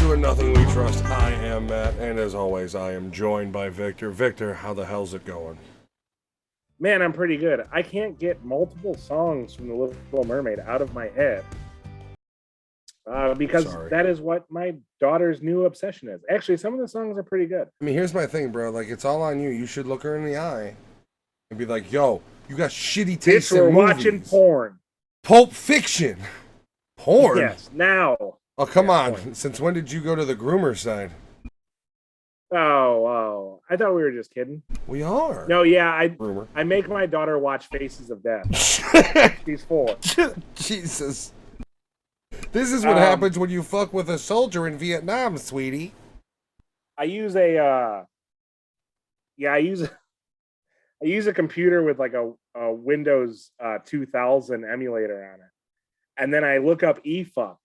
to a Nothing We Trust. I am Matt, and as always, I am joined by Victor. Victor, how the hell's it going? Man, I'm pretty good. I can't get multiple songs from The Little Mermaid out of my head because that is what my daughter's new obsession is. Actually, some of the songs are pretty good. I mean, here's my thing, bro. Like, it's all on you. You should look her in the eye and be like, yo, you got shitty taste in movies. We're watching porn. Pulp Fiction. Porn? Yes, now. Oh, come on. Porn. Since when did you go to the groomer side? Oh, I thought we were just kidding. We are. No, yeah, I make my daughter watch Faces of Death. She's 4. Jesus. This is what happens when you fuck with a soldier in Vietnam, sweetie. I use a computer with like a Windows 2000 emulator on it. And then I look up eFucked.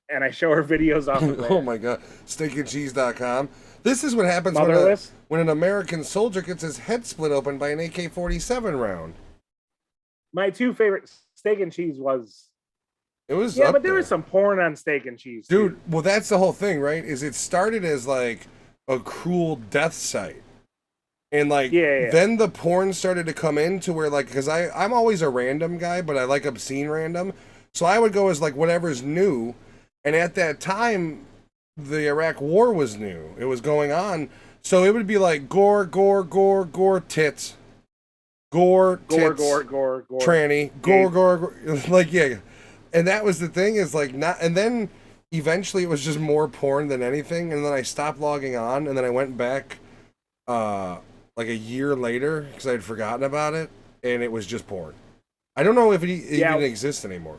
And I show her videos off of there. Oh my god. Steakandcheese.com. This is what happens when an American soldier gets his head split open by an AK-47 round. My two favorite Steak and Cheese was... It was but there was some porn on Steak and Cheese. Dude, too. Well, that's the whole thing, right? Is it started as like a cruel death site. And like, then the porn started to come in to where like, because I'm always a random guy, but I like obscene random. So I would go as like whatever's new. And at that time, the Iraq War was new. It was going on. So it would be like gore, gore, gore, gore, tits. Gore, tits. Gore. Tranny. Gore. Like, yeah. And that was the thing is like not. And then eventually it was just more porn than anything. And then I stopped logging on. And then I went back like a year later because I had forgotten about it. And it was just porn. I don't know if it even exists anymore.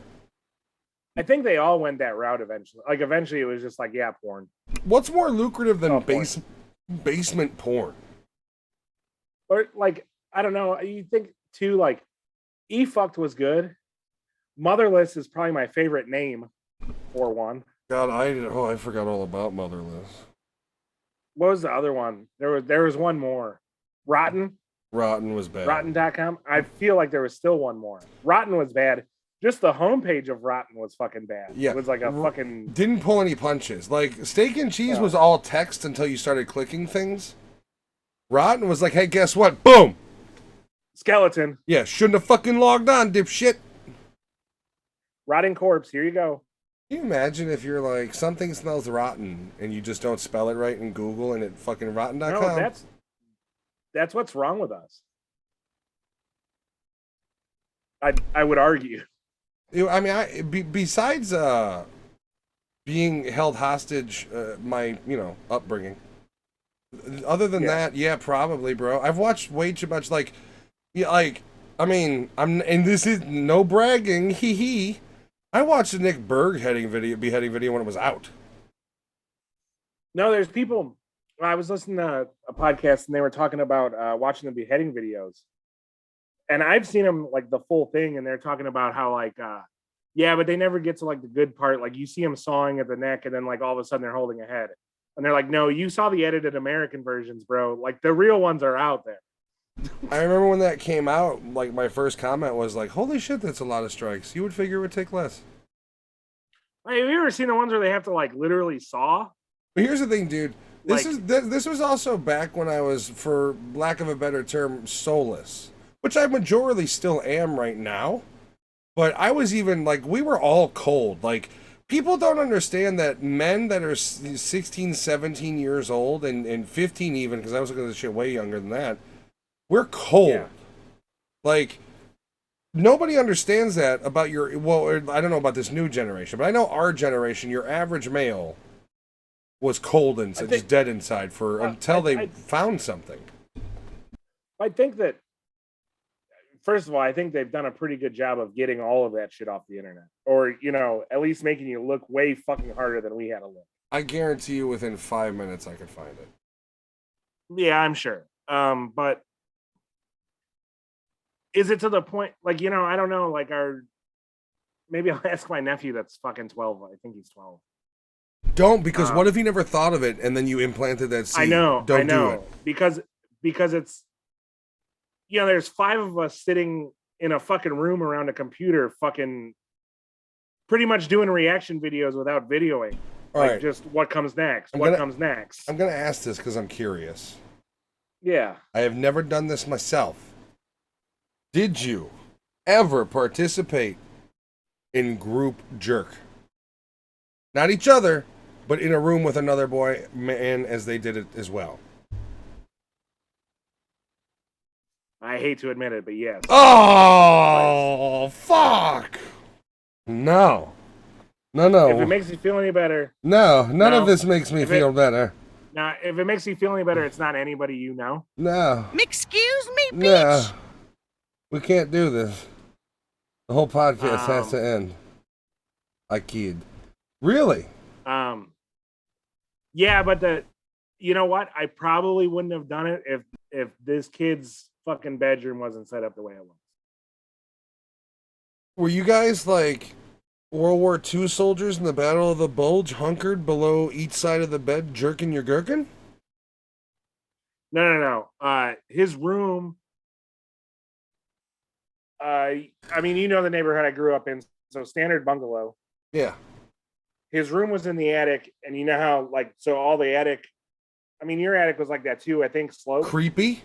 I think they all went that route eventually. Like, eventually it was just like, porn. What's more lucrative than basement porn? Or, like, I don't know. You think, too, like, eFucked was good. Motherless is probably my favorite name for one. God, I forgot all about Motherless. What was the other one? There was one more. Rotten? Rotten was bad. Rotten.com? I feel like there was still one more. Rotten was bad. Just the homepage of Rotten was fucking bad. Yeah. It was like a fucking... Didn't pull any punches. Like, Steak and Cheese was all text until you started clicking things. Rotten was like, hey, guess what? Boom! Skeleton. Yeah, shouldn't have fucking logged on, dipshit. Rotting corpse, here you go. Can you imagine if you're like, something smells rotten, and you just don't spell it right in Google, and it fucking rotten.com? No, that's what's wrong with us. I would argue. I mean, besides being held hostage, my upbringing. Other than that, yeah, probably, bro. I've watched way too much. Like, I mean, and this is no bragging. Hee. I watched the Nick Berg beheading video when it was out. No, there's people. I was listening to a podcast and they were talking about watching the beheading videos. And I've seen them like the full thing, and they're talking about how like, but they never get to like the good part. Like you see them sawing at the neck, and then like all of a sudden they're holding a head, and they're like, "No, you saw the edited American versions, bro. Like the real ones are out there." I remember when that came out. Like my first comment was like, "Holy shit, that's a lot of strikes." You would figure it would take less. Hey, have you ever seen the ones where they have to like literally saw? But here's the thing, dude. This was also back when I was, for lack of a better term, soulless. Which I majorly still am right now. But I was even, like, we were all cold. Like, people don't understand that men that are 16, 17 years old, and 15 even, because I was looking at this shit way younger than that, we're cold. Yeah. Like, nobody understands that about I don't know about this new generation, but I know our generation, your average male was cold and just dead inside until they found something. I think that, first of all, I think they've done a pretty good job of getting all of that shit off the internet. Or, at least making you look way fucking harder than we had to look. I guarantee you within 5 minutes I could find it. Yeah, I'm sure. But is it to the point, like, I don't know, like maybe I'll ask my nephew that's fucking 12. I think he's 12. Don't, because what if he never thought of it and then you implanted that seed? I know. Do it. Because it's, there's 5 of us sitting in a fucking room around a computer fucking pretty much doing reaction videos without videoing. All Like, right. just what comes next? I'm What gonna comes next? I'm gonna ask this because I'm curious. Yeah. I have never done this myself. Did you ever participate in group jerk? Not each other, but in a room with another boy man as they did it as well. I hate to admit it, but yes. Oh, fuck. No. No. If it makes you feel any better. No, none of No. this makes me feel better. Now, if it makes you feel any better, it's not anybody you know. No. Excuse me, No. bitch. We can't do this. The whole podcast has to end. I kid. Really? Yeah, but you know what? I probably wouldn't have done it if this kid's fucking bedroom wasn't set up the way it was. Were you guys like World War II soldiers in the Battle of the Bulge, hunkered below each side of the bed, jerking your gherkin? No. His room. I mean, you know the neighborhood I grew up in, so standard bungalow. Yeah. His room was in the attic, and you know how so all the attic. I mean, your attic was like that too. I think sloped. Creepy.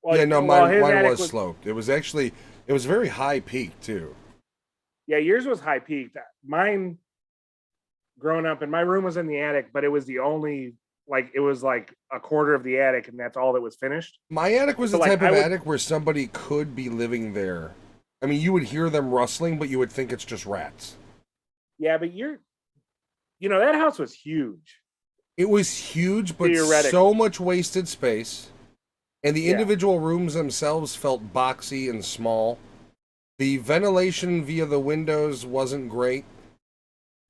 Well, yeah, no, mine was sloped. It was very high peak too. Yeah, yours was high peaked. Mine, growing up, and my room was in the attic, but it was the only it was like a quarter of the attic, and that's all that was finished. My attic was the type of attic where somebody could be living there. I mean, you would hear them rustling, but you would think it's just rats. Yeah, but that house was huge. It was huge, but so much wasted space. And the individual rooms themselves felt boxy and small. The ventilation via the windows wasn't great.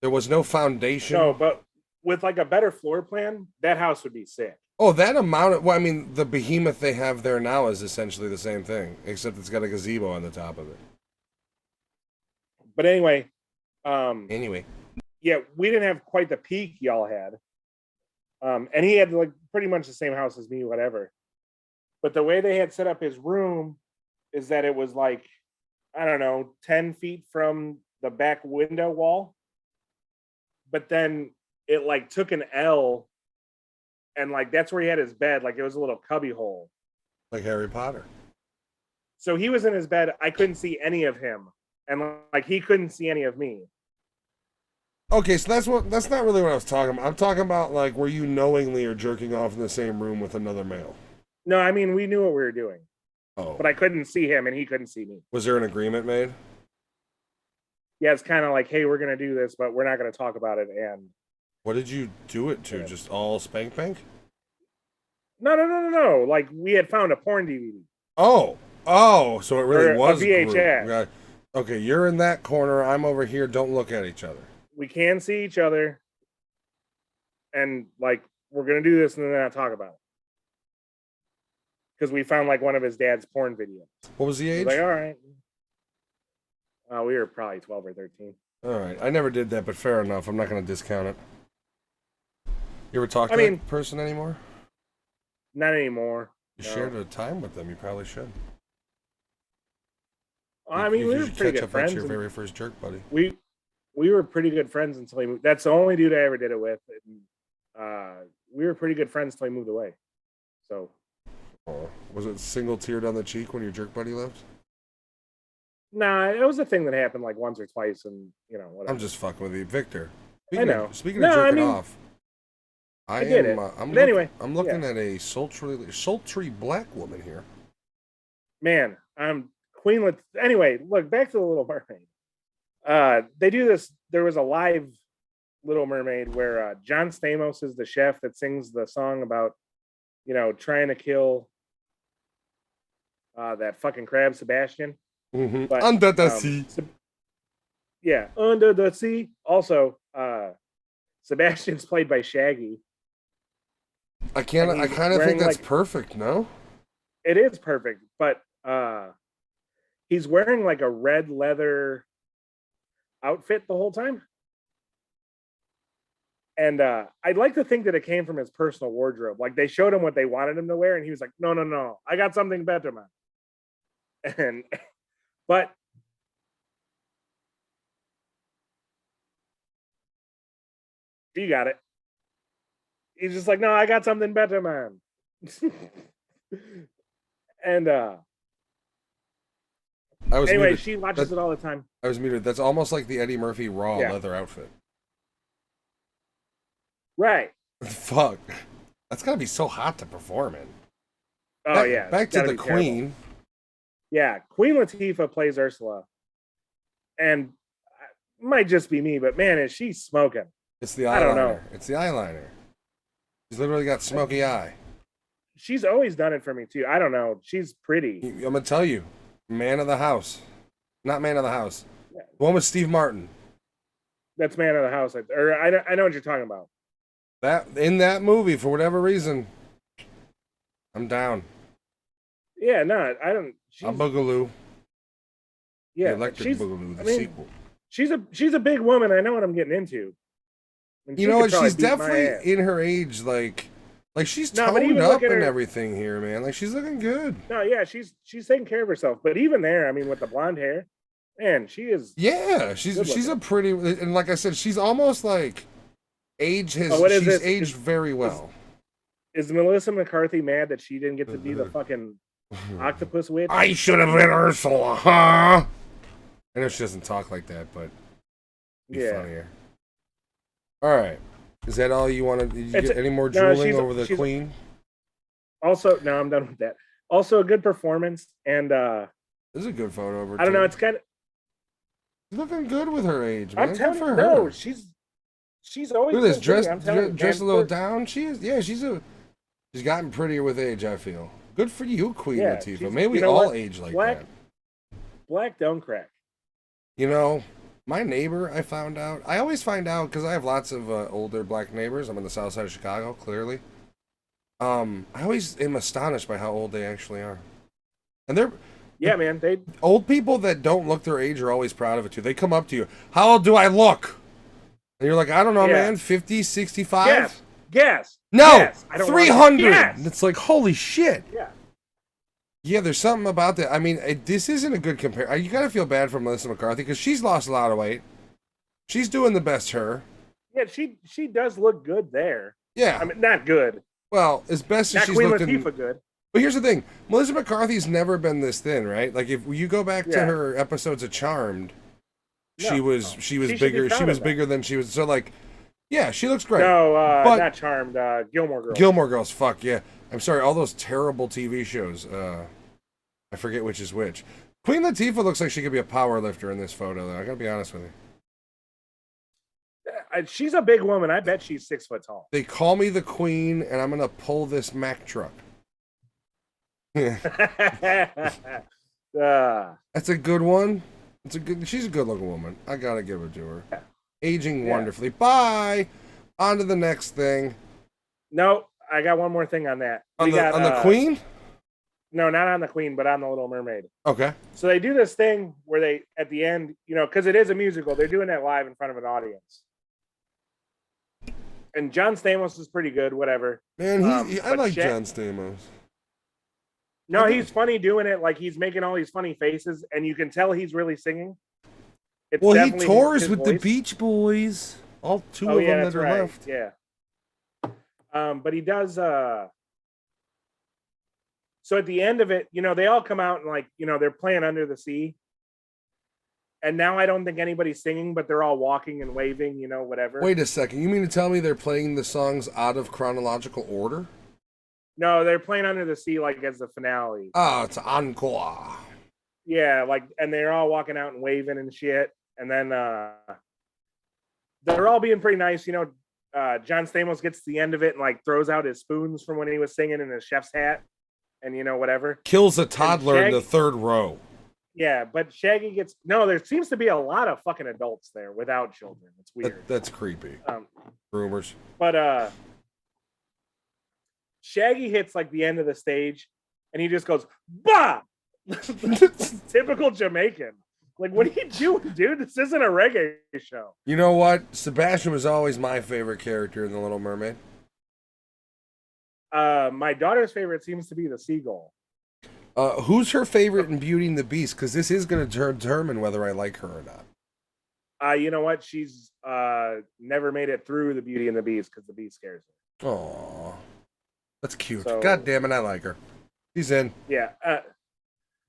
There was no foundation. No, but with a better floor plan, that house would be sick. Oh, that amount of... Well, I mean, the behemoth they have there now is essentially the same thing, except it's got a gazebo on the top of it. But anyway... Yeah, we didn't have quite the peak y'all had. And he had pretty much the same house as me, whatever. But the way they had set up his room is that it was I don't know, 10 feet from the back window wall. But then it took an L, and that's where he had his bed. It was a little cubby hole. Like Harry Potter. So he was in his bed. I couldn't see any of him. And he couldn't see any of me. Okay, so that's not really what I was talking about. I'm talking about were you knowingly or jerking off in the same room with another male? No, I mean, we knew what we were doing. Oh. But I couldn't see him and he couldn't see me. Was there an agreement made? Yeah, it's kind of hey, we're going to do this, but we're not going to talk about it. And what did you do it to? Yeah. Just all spank bank? No. We had found a porn DVD. Oh, so it really was a VHS. Group. Okay, you're in that corner. I'm over here. Don't look at each other. We can see each other, and we're gonna do this and then not talk about it because we found one of his dad's porn videos. What was the age? All right, we were probably 12 or 13. All right, I never did that, but fair enough. I'm not gonna discount it. You ever talk to that person anymore? Not anymore. You shared a time with them. You probably should. I mean, we were pretty good friends. Your very first jerk, buddy. We were pretty good friends until he moved. That's the only dude I ever did it with. And, we were pretty good friends until he moved away. So, was it single tear down the cheek when your jerk buddy left? Nah, it was a thing that happened once or twice, and whatever. I'm just fucking with you, Victor. I know. Speaking of jerking off, I'm looking at a sultry black woman here. Man, I'm Queen. Anyway, look back to the Little Mermaid. They do this. There was a live Little Mermaid where John Stamos is the chef that sings the song about, trying to kill that fucking crab, Sebastian. Mm-hmm. But, under the sea. Yeah, under the sea. Also, Sebastian's played by Shaggy. I kind of think that's perfect, no? It is perfect, but he's wearing a red leather outfit the whole time. And I'd like to think that it came from his personal wardrobe. They showed him what they wanted him to wear, and he was like, no, I got something better, man. But You got it. He's just like, no, I got something better, man. And anyway, muted. She watches it all the time. I was muted. That's almost like the Eddie Murphy Raw leather outfit. Right. Fuck. That's gotta be so hot to perform in. Oh yeah. Back to the Queen. Terrible. Yeah, Queen Latifah plays Ursula, and it might just be me, but man, is she smoking? It's the eyeliner. I don't know. It's the eyeliner. She's literally got smoky eye. She's always done it for me too. I don't know. She's pretty. I'm gonna tell you, man of the house, not man of the house. Yeah. The one with Steve Martin. That's man of the house. Or I know what you're talking about. That in that movie, for whatever reason, I'm down. Yeah, no, I don't. A Boogaloo. Yeah, the Electric Boogaloo, the sequel. She's a big woman. I know what I'm getting into. You know what? She's definitely in her age, like she's toned up and everything here, man. Like she's looking good. No, yeah, she's taking care of herself. But even there, I mean, with the blonde hair, man, she is. Yeah, she's a pretty, and like I said, she's almost like she's aged very well. Is Melissa McCarthy mad that she didn't get to be the fucking octopus witch? I should have been Ursula, huh? I know she doesn't talk like that, but it'd be funnier. All right. Is that all you wanted? Did you get any more drooling over the Queen? Also, no, I'm done with that. Also, a good performance, and this is a good photo of her. I don't know. It's kind of looking good with her age, man. I'm telling you, no, she's always. Look at this, dressed a little down. She's gotten prettier with age. I feel good for you, Queen Latifah. Maybe we all age like that. Black don't crack. You know. My neighbor, I found out. I always find out because I have lots of older black neighbors. I'm on the south side of Chicago, clearly. I always am astonished by how old they actually are. And they're... Yeah, man. Old people that don't look their age are always proud of it, too. They come up to you. How old do I look? And you're like, I don't know, man. 50, 65? Guess. No! Guess. 300! It's like, holy shit. Yeah. Yeah, there's something about that. I mean, this isn't a good compare. You gotta feel bad for Melissa McCarthy because she's lost a lot of weight. She's doing the best her. Yeah, she does look good there. Yeah, I mean, not good. Well, as best as she's Queen looking. Latifah good. But here's the thing: Melissa McCarthy's never been this thin, right? Like if you go back to her episodes of Charmed, she was bigger. She was bigger than she was. So like, yeah, she looks great. No, but not Charmed. Gilmore Girls. Gilmore Girls. Fuck yeah. I'm sorry. All those terrible TV shows. I forget which is which. Queen Latifah looks like she could be a power lifter in this photo, though. I gotta be honest with you. She's a big woman. I bet she's 6 foot tall. They call me the Queen, and I'm gonna pull this Mack truck. That's a good one. She's a good looking woman. I gotta give it to her. Yeah. Aging wonderfully. Bye. On to the next thing. No, I got one more thing on that. On the Queen? No, not on the Queen, but on the Little Mermaid. Okay. So they do this thing where they, at the end, because it is a musical, they're doing that live in front of an audience. And John Stamos is pretty good, whatever. Man, I like John Stamos. No, he's funny doing it. Like, he's making all these funny faces, and you can tell he's really singing. He tours with the Beach Boys. All two of them that are left. Yeah. But he does... So at the end of it, they all come out and they're playing Under the Sea. And now I don't think anybody's singing, but they're all walking and waving, whatever. Wait a second. You mean to tell me they're playing the songs out of chronological order? No, they're playing Under the Sea as the finale. Oh, it's encore. Yeah, and they're all walking out and waving and shit. And then they're all being pretty nice. John Stamos gets to the end of it and throws out his spoons from when he was singing in his chef's hat. And whatever. Kills a toddler in the third row. Yeah, but Shaggy gets... No, there seems to be a lot of fucking adults there without children. It's weird. That's creepy. Rumors. But Shaggy hits the end of the stage and he just goes, bah! Typical Jamaican. What are you doing, dude? This isn't a reggae show. You know what? Sebastian was always my favorite character in The Little Mermaid. My daughter's favorite seems to be the seagull. Who's her favorite in Beauty and the Beast? Because this is going to determine whether I like her or not. You know what? She's never made it through the Beauty and the Beast because the Beast scares her. Aw, that's cute. So, God damn it, I like her. She's in. Yeah.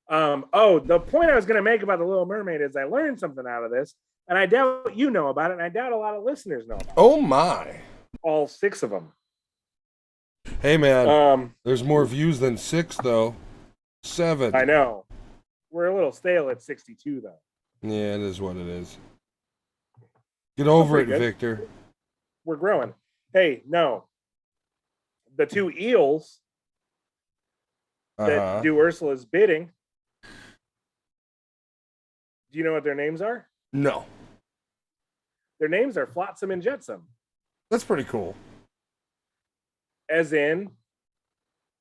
Oh, the point I was going to make about the Little Mermaid is I learned something out of this, and I doubt you know about it, and I doubt a lot of listeners know about it. Oh my! All 6 of them. Hey man, there's more views than 6 though. 7. I know. We're a little stale at 62 though. Yeah, it is what it is. Get over it, good. Victor. We're growing. Hey, no. The 2 eels that do Ursula's bidding. Do you know what their names are? No. Their names are Flotsam and Jetsam. That's pretty cool. As in,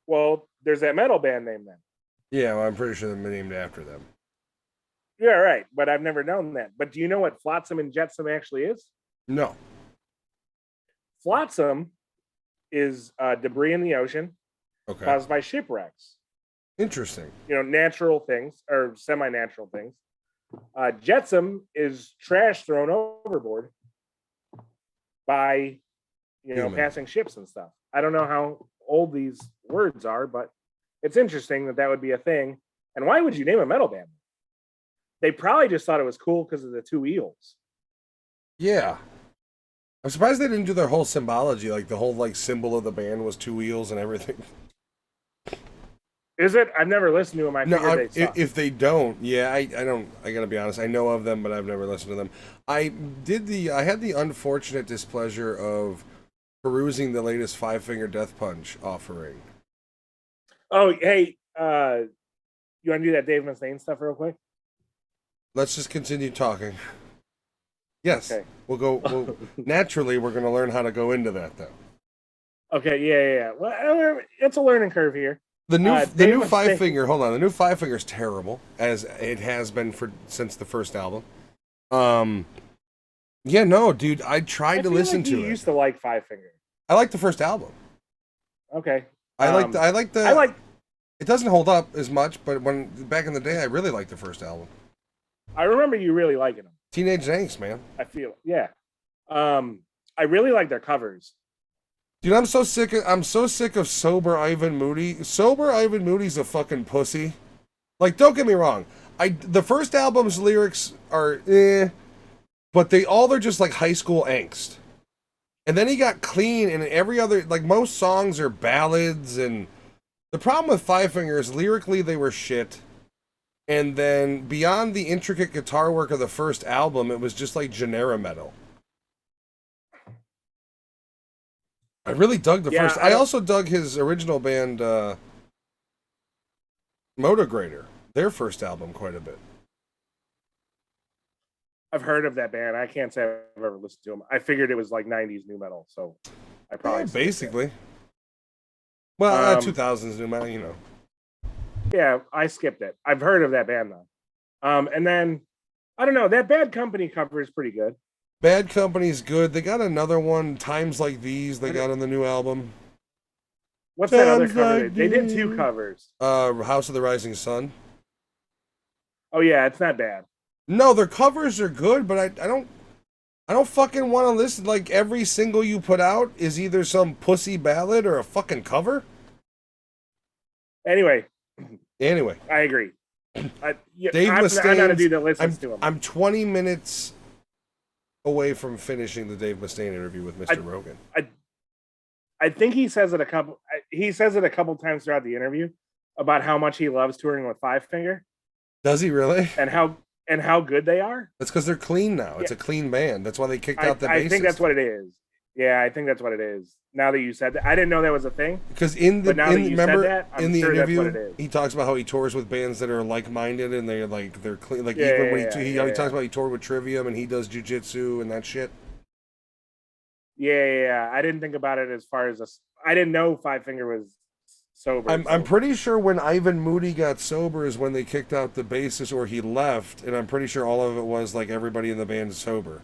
well, there's that metal band name then. Yeah, well, I'm pretty sure they're named after them. Yeah, right. But I've never known that. But do you know what Flotsam and Jetsam actually is? No. Flotsam is debris in the ocean caused by shipwrecks. Interesting. You know, natural things or semi-natural things. Jetsam is trash thrown overboard by, passing ships and stuff. I don't know how old these words are, but it's interesting that would be a thing. And why would you name a metal band? They probably just thought it was cool because of the 2 eels. Yeah. I'm surprised they didn't do their whole symbology, like the whole symbol of the band was 2 eels and everything. Is it? I've never listened to them. If they don't, yeah, I don't. I gotta be honest. I know of them, but I've never listened to them. I had the unfortunate displeasure of perusing the latest 5 Finger Death Punch offering. Oh, hey, you want to do that Dave Mustaine stuff real quick? Let's just continue talking. Yes, okay. We'll naturally, we're going to learn how to go into that, though. Okay, yeah. Well, it's a learning curve here. The new 5 Finger. Hold on, the new 5 Finger is terrible, as it has been since the first album. Yeah, no, dude, I tried to listen to it. You used to like 5 Finger. I like the first album. Okay. I like. It doesn't hold up as much, but back in the day, I really liked the first album. I remember you really liking them. Teenage Angst, man. I feel, yeah. I really like their covers. Dude, I'm so sick of Sober Ivan Moody. Sober Ivan Moody's a fucking pussy. Don't get me wrong. The first album's lyrics are but they're just high school angst. And then he got clean, and every other, most songs are ballads, and the problem with 5 Finger is lyrically they were shit. And then beyond the intricate guitar work of the first album, it was just genera metal. I really dug the first. I also dug his original band, Motograder, their first album, quite a bit. I've heard of that band. I can't say I've ever listened to them. I figured it was 90s new metal, so I probably basically. Well, 2000s new metal, Yeah, I skipped it. I've heard of that band though. And then I don't know. That Bad Company cover is pretty good. Bad Company's good. They got another one, Times Like These. They got on the new album. What's that other cover? They did 2 covers. House of the Rising Sun. Oh yeah, it's not bad. No, their covers are good, but I don't fucking want to listen. Every single you put out is either some pussy ballad or a fucking cover. Anyway, I agree. Dave Mustaine. I'm not a dude that listens to him. I'm 20 minutes away from finishing the Dave Mustaine interview with Mr. Rogan. I think he says it a couple times throughout the interview about how much he loves touring with 5 Finger. Does he really? And how good they are. That's because they're clean now. It's a clean band. That's why they kicked out the bassist. I think that's what it is. Yeah, I think that's what it is. Now that you said that, I didn't know that was a thing. Because in the interview, he talks about how he tours with bands that are like-minded and they're clean. He talks about he toured with Trivium and he does jujitsu and that shit. Yeah. I didn't think about it as far as I didn't know 5 Finger was sober. I'm pretty sure when Ivan Moody got sober is when they kicked out the bassist or he left, and I'm pretty sure all of it was everybody in the band is sober.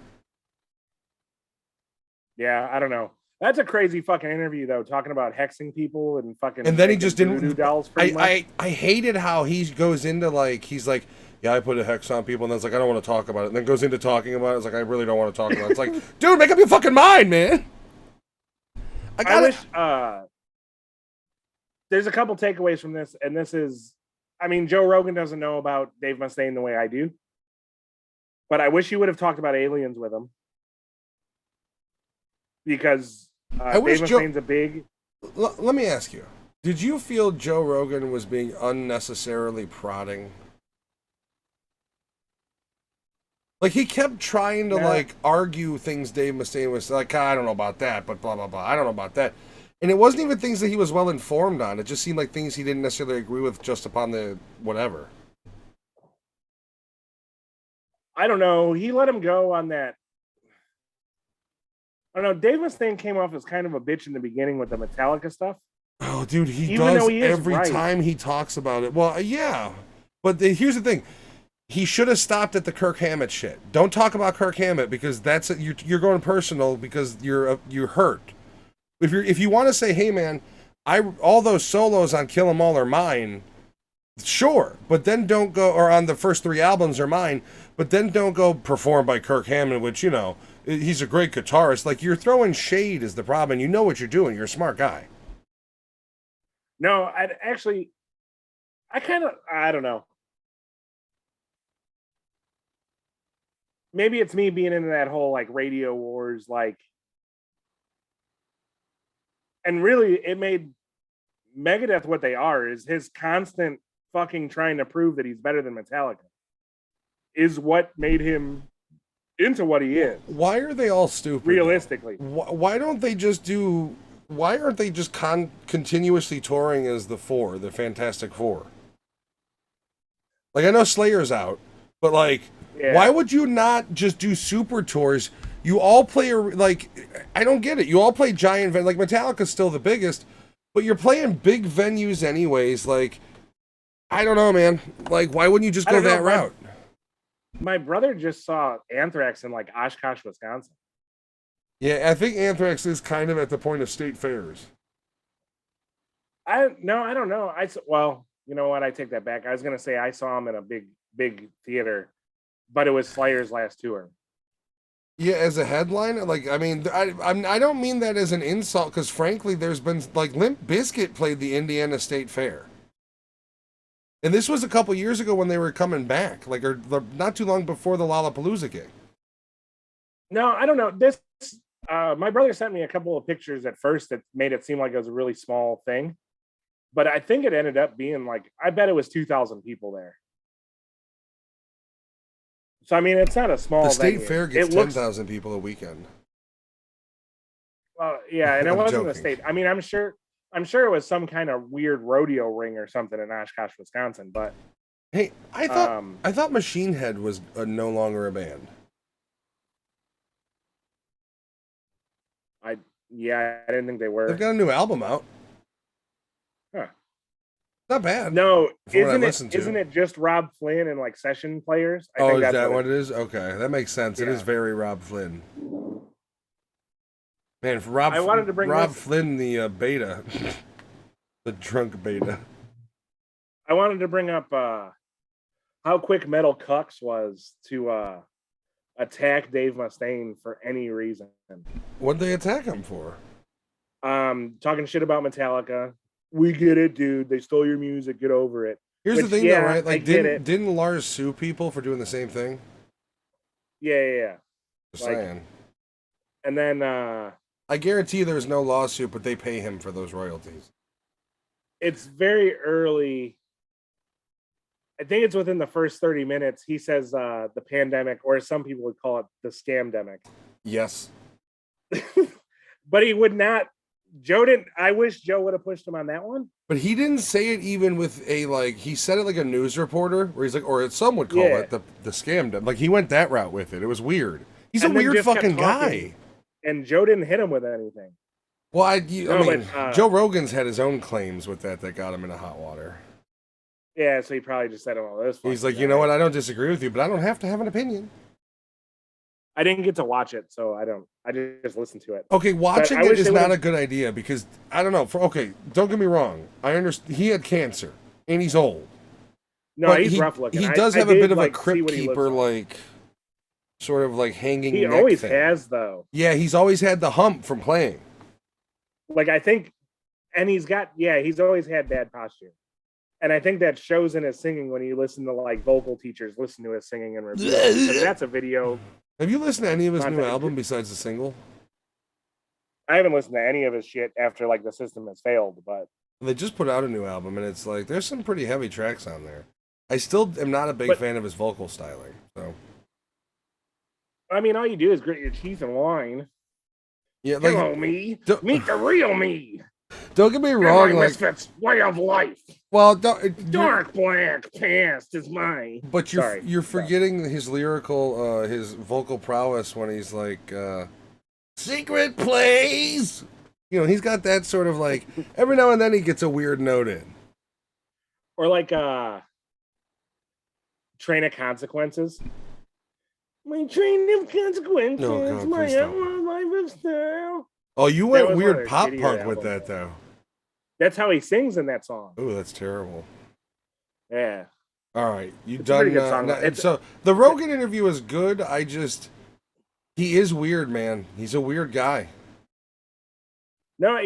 Yeah, I don't know. That's a crazy fucking interview though, talking about hexing people and fucking. And then he just didn't. Dolls I hated how he goes into he's like, yeah, I put a hex on people, and then it's like, I don't want to talk about it. And then goes into talking about it. It's like, I really don't want to talk about it. It's like, dude, make up your fucking mind, man. I wish, there's a couple takeaways from this, and this is, I mean, Joe Rogan doesn't know about Dave Mustaine the way I do, but I wish he would have talked about aliens with him, because Dave Mustaine's a big... Let me ask you, did you feel Joe Rogan was being unnecessarily prodding? Like, he kept trying to, like, argue things Dave Mustaine was like, I don't know about that, but blah, blah, blah. I don't know about that. And it wasn't even things that he was well informed on. It just seemed like things he didn't necessarily agree with just upon the whatever. I don't know. He let him go on that. I don't know. Dave Mustaine came off as kind of a bitch in the beginning with the Metallica stuff. Oh, dude, he does every time he talks about it. Well, yeah. But here's the thing. He should have stopped at the Kirk Hammett shit. Don't talk about Kirk Hammett, because that's you're going personal because you're hurt. If you want to say, hey man, all those solos on Kill 'Em All are mine, sure, but then don't go, or on the first 3 albums are mine, but then don't go performed by Kirk Hammett, which, you know, he's a great guitarist. Like, you're throwing shade is the problem. And you know what you're doing. You're a smart guy. No, I don't know. Maybe it's me being into that whole like radio wars, like, and really it made Megadeth what they are, is his constant fucking trying to prove that he's better than Metallica is what made him into what he is. Why are they all stupid? Realistically. Why don't they just do, why aren't they just continuously touring as the Fantastic Four? Like, I know Slayer's out, but like, why would you not just do super tours? You all play, like, I don't get it. You all play giant venues. Like, Metallica's still the biggest, but you're playing big venues anyways. Like, I don't know, man. Like, why wouldn't you just go that route? My brother just saw Anthrax in, like, Oshkosh, Wisconsin. Yeah, I think Anthrax is kind of at the point of state fairs. I don't know. Well, you know what? I take that back. I was going to say I saw him in a big theater, but it was Slayer's last tour. Yeah, as a headliner, like, I mean, I don't mean that as an insult, because frankly, there's been, like, Limp Bizkit played the Indiana State Fair. And this was a couple years ago when they were coming back, like, or not too long before the Lollapalooza gig. No, I don't know. My brother sent me a couple of pictures at first that made it seem like it was a really small thing. But I think it ended up being like, I bet it was 2,000 people there. So, I mean, it's not a small venue. The state fair gets 10,000 people a weekend. Well, yeah, and it wasn't the state. I mean, I'm sure it was some kind of weird rodeo ring or something in Oshkosh, Wisconsin. But hey, I thought Machine Head was no longer a band. I didn't think they were. They've got a new album out. Huh. Not bad. No, isn't it just Rob Flynn and like session players? I think that's what it is? Okay, that makes sense. Yeah. It is very Rob Flynn. Man, Rob Flynn, the beta, the drunk beta. I wanted to bring up how quick Metal Cucks was to attack Dave Mustaine for any reason. What'd they attack him for? Talking shit about Metallica. We get it, dude. They stole your music. Get over it. Here's the thing, though, right? Like, didn't Lars sue people for doing the same thing? Yeah. Just saying. And then I guarantee there's no lawsuit, but they pay him for those royalties. It's very early. I think it's within the first 30 minutes. He says the pandemic, or as some people would call it, the scamdemic. Yes. But he would not. Joe didn't. I wish Joe would have pushed him on that one. But he didn't say it even with a, like, he said it like a news reporter, where he's like, or some would call it the scamdemic. Like, he went that route with it. It was weird. He's a weird fucking guy. And Joe didn't hit him with anything. Well, I mean, Joe Rogan's had his own claims with that got him into hot water. Yeah, so he probably just said, "Oh, this." He's like, you know what? I don't disagree with you, but I don't have to have an opinion. I didn't get to watch it, so I don't. I just listened to it. Okay, watching it is not a good idea because I don't know. Don't get me wrong. I understand he had cancer and he's old. No, but he's rough looking. He does have a bit of like, a crypt keeper, like sort of like hanging. He neck always thing. has though. Yeah, he's always had the hump from playing. Like I think, and he's always had bad posture. And I think that shows in his singing when you listen to like vocal teachers listen to his singing and review. That's a video. Have you listened to any of his new album besides the single? I haven't listened to any of his shit after like the system has failed, but they just put out a new album and it's like there's some pretty heavy tracks on there. I still am not a big fan of his vocal styling. So I mean, all you do is grit your teeth and whine. Yeah, like, hello, me. Meet the real me. Don't get me wrong, like misfits way of life. Well, dark black past is mine. But you're forgetting his lyrical, his vocal prowess when he's like, secret plays. You know, he's got that sort of like every now and then he gets a weird note in, or like train of consequences. My train of consequences. Oh, God, my outlaw life of style. Oh, you went weird pop punk with that though. That's how he sings in that song. Oh, that's terrible. Yeah. All right, you it's done? A pretty good song. So the Rogan interview is good. He is weird, man. He's a weird guy. No,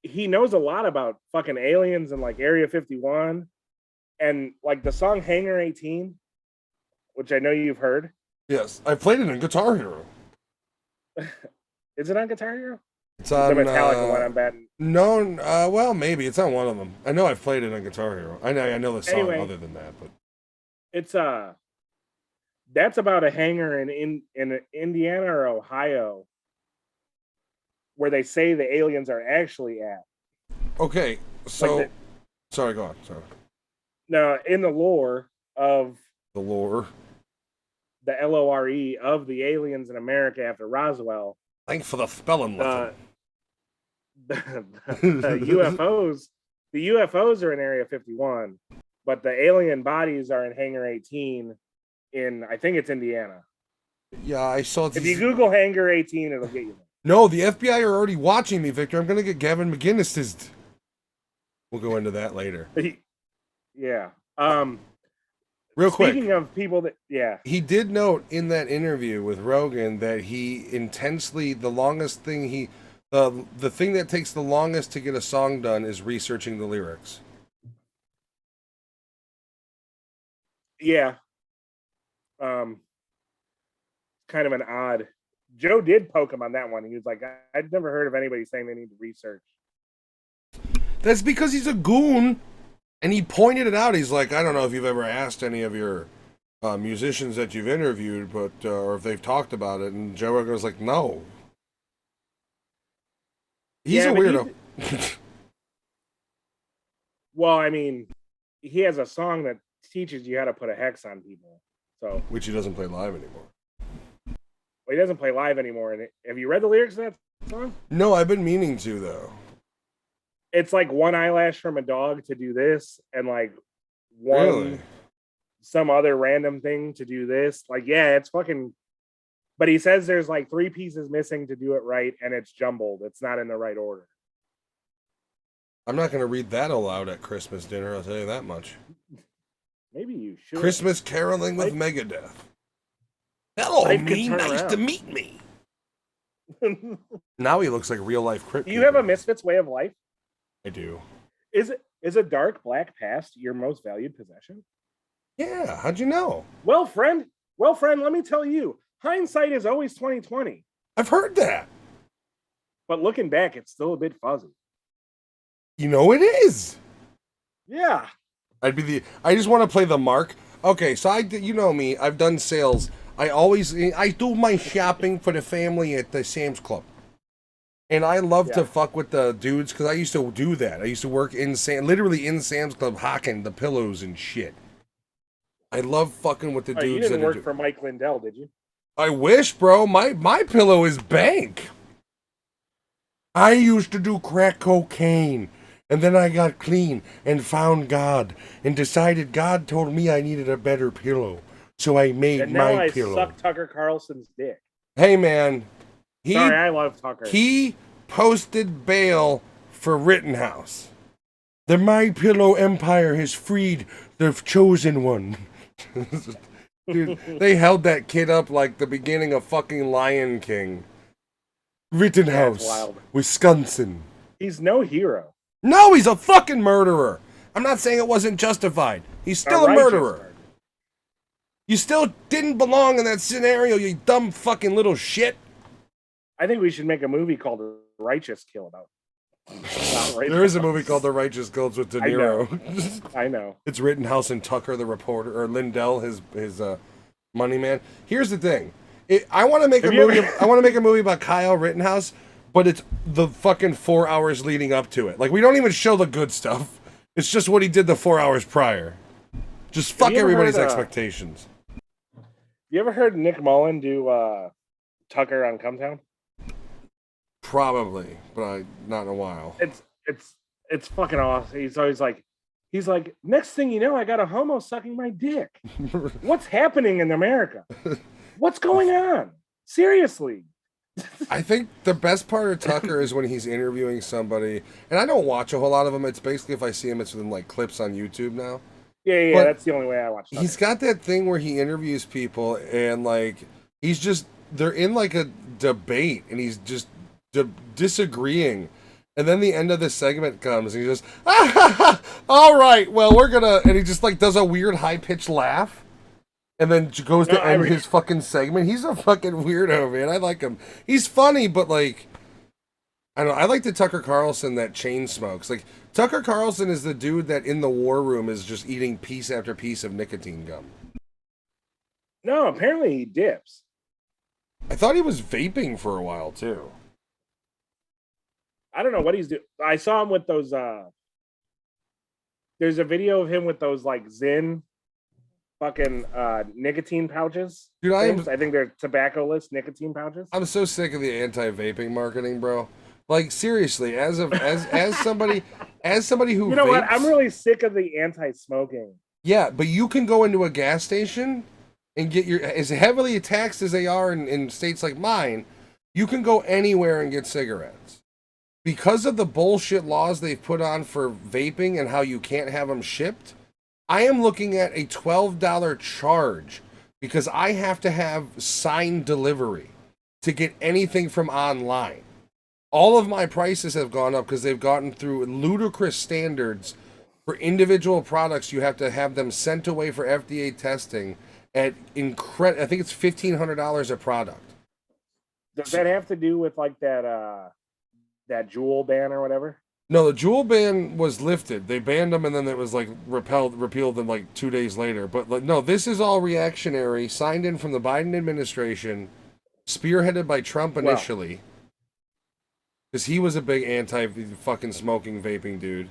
he knows a lot about fucking aliens and like Area 51, and like the song Hangar 18, which I know you've heard. Yes, I played it on Guitar Hero. Is it on Guitar Hero? It's on the Metallica one. I'm betting. No, well, maybe it's on one of them. I know I've played it on Guitar Hero. I know the song other than that, but it's that's about a hangar in Indiana or Ohio where they say the aliens are actually at. Okay, so sorry, go on. Sorry. No, in the lore of the lore. The LORE of the aliens in America after Roswell. Thanks for the spelling. The UFOs. The UFOs are in Area 51, but the alien bodies are in Hangar 18 in, I think it's Indiana. Yeah, I saw. If you Google Hangar 18, it'll get you there. No, the FBI are already watching me, Victor. I'm gonna get Gavin McGinnis. We'll go into that later. Yeah. Real quick. Speaking of people that, he did note in that interview with Rogan that he intensely the thing that takes the longest to get a song done is researching the lyrics. Yeah. Kind of an odd. Joe did poke him on that one. He was like, I'd never heard of anybody saying they need to research. That's because he's a goon. And he pointed it out. He's like, I don't know if you've ever asked any of your musicians that you've interviewed, but or if they've talked about it. And Joe Rogan was like, no. He's a weirdo. Well, I mean, he has a song that teaches you how to put a hex on people. So which he doesn't play live anymore. Well, he doesn't play live anymore. And have you read the lyrics of that song? No, I've been meaning to, though. It's like one eyelash from a dog to do this, and like some other random thing to do this. Like, yeah, it's fucking. But he says there's like 3 pieces missing to do it right, and it's jumbled. It's not in the right order. I'm not going to read that aloud at Christmas dinner. I'll tell you that much. Maybe you should. Christmas caroling with Megadeth. Hello, me. Nice to meet me. Now he looks like real life crypt. Do you have a Misfits way of life? I do. Is a dark black past your most valued possession? Yeah, how'd you know? Well, friend, let me tell you, hindsight is always 20/20. I've heard that. But looking back, it's still a bit fuzzy. You know it is. Yeah. I just want to play the mark. Okay, so you know me, I've done sales. I do my shopping for the family at the Sam's Club. And I love to fuck with the dudes because I used to do that. I used to work literally in Sam's Club hawking the pillows and shit. I love fucking with the dudes. You didn't work for Mike Lindell, did you? I wish, bro. My pillow is bank. I used to do crack cocaine. And then I got clean and found God and decided God told me I needed a better pillow. So I made my pillow. Suck Tucker Carlson's dick. Hey, man. Sorry, I love Tucker. He posted bail for Rittenhouse. The My Pillow empire has freed the The chosen one. Dude, they held that kid up like the beginning of fucking Lion King. Rittenhouse, Wisconsin. He's no hero. No, he's a fucking murderer. I'm not saying it wasn't justified. He's still a murderer. You still didn't belong in that scenario, you dumb fucking little shit. I think we should make a movie called Righteous Kill about. There is a movie called The Righteous Kills with De Niro. I know. It's Rittenhouse and Tucker, the reporter, or Lindell, his money man. Here's the thing. I want to make a movie. I want to make a movie about Kyle Rittenhouse, but it's the fucking 4 hours leading up to it. Like, we don't even show the good stuff. It's just what he did the 4 hours prior. Just fuck everybody's expectations. You ever heard Nick Mullen do Tucker on Cumtown? Probably, but not in a while. It's fucking awesome. He's always like, next thing you know, I got a homo sucking my dick. What's happening in America? What's going on? Seriously. I think the best part of Tucker is when he's interviewing somebody, and I don't watch a whole lot of them. It's basically, if I see him, it's within like clips on YouTube now. Yeah, but that's the only way I watch Tucker. He's got that thing where he interviews people, and like they're in like a debate, and he's just disagreeing, and then the end of the segment comes, and he just, all right, well, and he just like does a weird high-pitched laugh, and then goes to end his fucking segment. He's a fucking weirdo, man. I like him. He's funny, but like, I don't know. I like the Tucker Carlson that chain smokes. Like, Tucker Carlson is the dude that in the war room is just eating piece after piece of nicotine gum. No, apparently he dips. I thought he was vaping for a while too. I don't know what he's doing. I saw him with those. There's a video of him with those like Zyn fucking nicotine pouches. Dude, I think they're tobacco-less nicotine pouches. I'm so sick of the anti-vaping marketing, bro. Like, seriously, as somebody who, you know vapes, what? I'm really sick of the anti-smoking. Yeah, but you can go into a gas station and get as heavily taxed as they are in states like mine. You can go anywhere and get cigarettes. Because of the bullshit laws they've put on for vaping and how you can't have them shipped, I am looking at a $12 charge because I have to have signed delivery to get anything from online. All of my prices have gone up because they've gotten through ludicrous standards for individual products. You have to have them sent away for FDA testing at I think it's $1,500 a product. Does that have to do with like that Juul ban or whatever? No, the Juul ban was lifted. They banned them, and then it was like repealed in like 2 days later. But like, no, this is all reactionary, signed in from the Biden administration, spearheaded by Trump initially, because he was a big anti-fucking smoking vaping dude,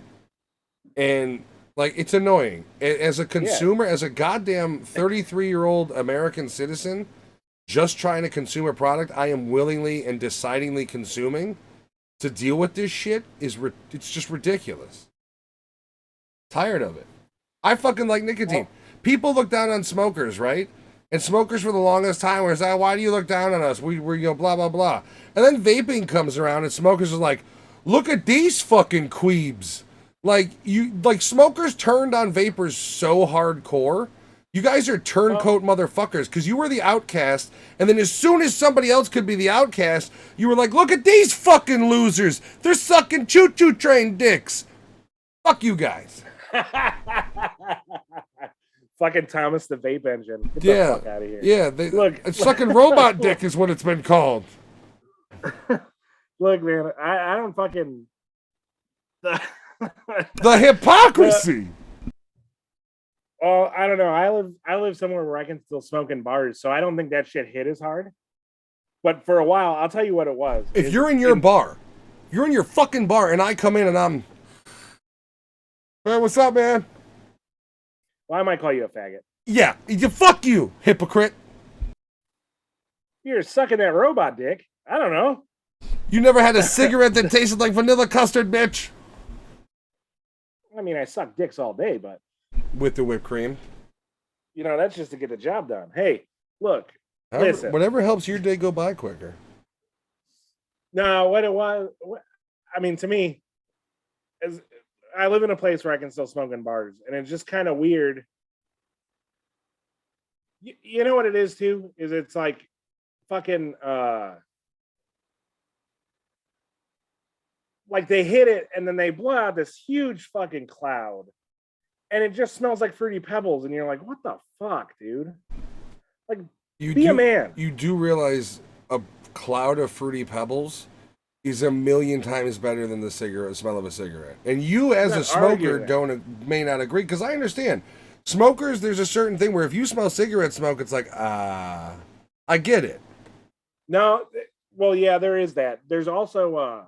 and like, it's annoying as a consumer, as a goddamn 33-year-old American citizen, just trying to consume a product I am willingly and decidingly consuming. To deal with this shit it's just ridiculous. Tired of it. I fucking like nicotine. People look down on smokers, right? And smokers for the longest time were like, why do you look down on us? We're blah blah blah. And then vaping comes around and smokers are like, look at these fucking queebs. Like smokers turned on vapors so hardcore. You guys are turncoat motherfuckers because you were the outcast, and then as soon as somebody else could be the outcast, you were like, look at these fucking losers. They're sucking choo-choo train dicks. Fuck you guys. Fucking Thomas the Vape Engine. Get the fuck out of here. Yeah, look, sucking robot dick is what it's been called. Look, man, I don't fucking... The hypocrisy! I don't know. I live somewhere where I can still smoke in bars, so I don't think that shit hit as hard. But for a while, I'll tell you what it was. If you're in your bar, you're in your fucking bar, and I come in and I'm, hey, what's up, man? Well, I might call you a faggot. Yeah, fuck you, hypocrite. You're sucking that robot dick. I don't know. You never had a cigarette that tasted like vanilla custard, bitch. I mean, I suck dicks all day, but... With the whipped cream. You know, that's just to get the job done. Hey, look, listen. Whatever helps your day go by quicker. No, what it was, I mean, to me, as I live in a place where I can still smoke in bars, and it's just kind of weird. You know what it is too? Is it's like fucking like they hit it and then they blow out this huge fucking cloud, and it just smells like Fruity Pebbles, and you're like, what the fuck, dude? Like, be a man. You do realize a cloud of Fruity Pebbles is a million times better than the smell of a cigarette. And you, as a smoker, may not agree, because I understand. Smokers, there's a certain thing where if you smell cigarette smoke, it's like, I get it. No, well, yeah, there is that. There's also,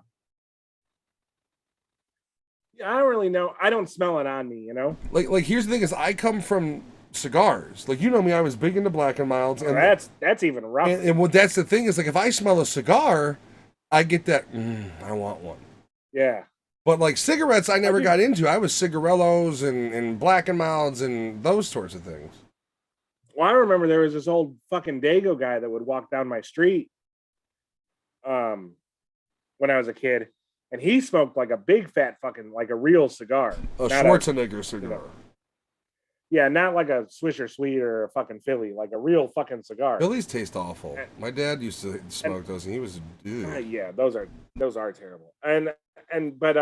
I don't really know. I don't smell it on me, you know? Like here's the thing is I come from cigars. Like, you know me, I was big into Black and Milds. And that's even rough. And what that's the thing is, like, if I smell a cigar, I get that, I want one. Yeah. But like cigarettes, I never got into. I was cigarellos and Black and Milds and those sorts of things. Well, I remember there was this old fucking Dago guy that would walk down my street when I was a kid, and he smoked like a big fat fucking, like a real cigar. A Schwarzenegger cigar. Yeah, not like a Swisher Sweet or a fucking Philly, like a real fucking cigar. Phillies taste awful. My dad used to smoke those, and he was yeah, those are terrible. But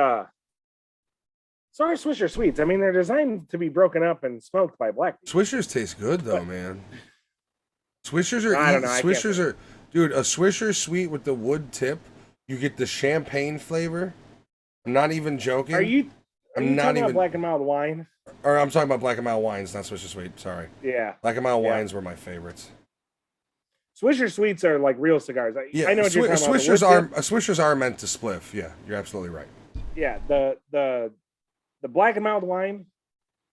sorry, Swisher Sweets. I mean, they're designed to be broken up and smoked by black people. Swishers taste good though, man. Swishers are dude, a Swisher Sweet with the wood tip, you get the champagne flavor. I'm not even joking. Are you talking about Black and Mild wine? Or I'm talking about Black and Mild wines, not Swisher Sweet. Sorry. Yeah. Black and Mild wines were my favorites. Swisher Sweets are like real cigars. I know what you're talking about. Swishers are meant to spliff. Yeah, you're absolutely right. Yeah, the Black and Mild wine.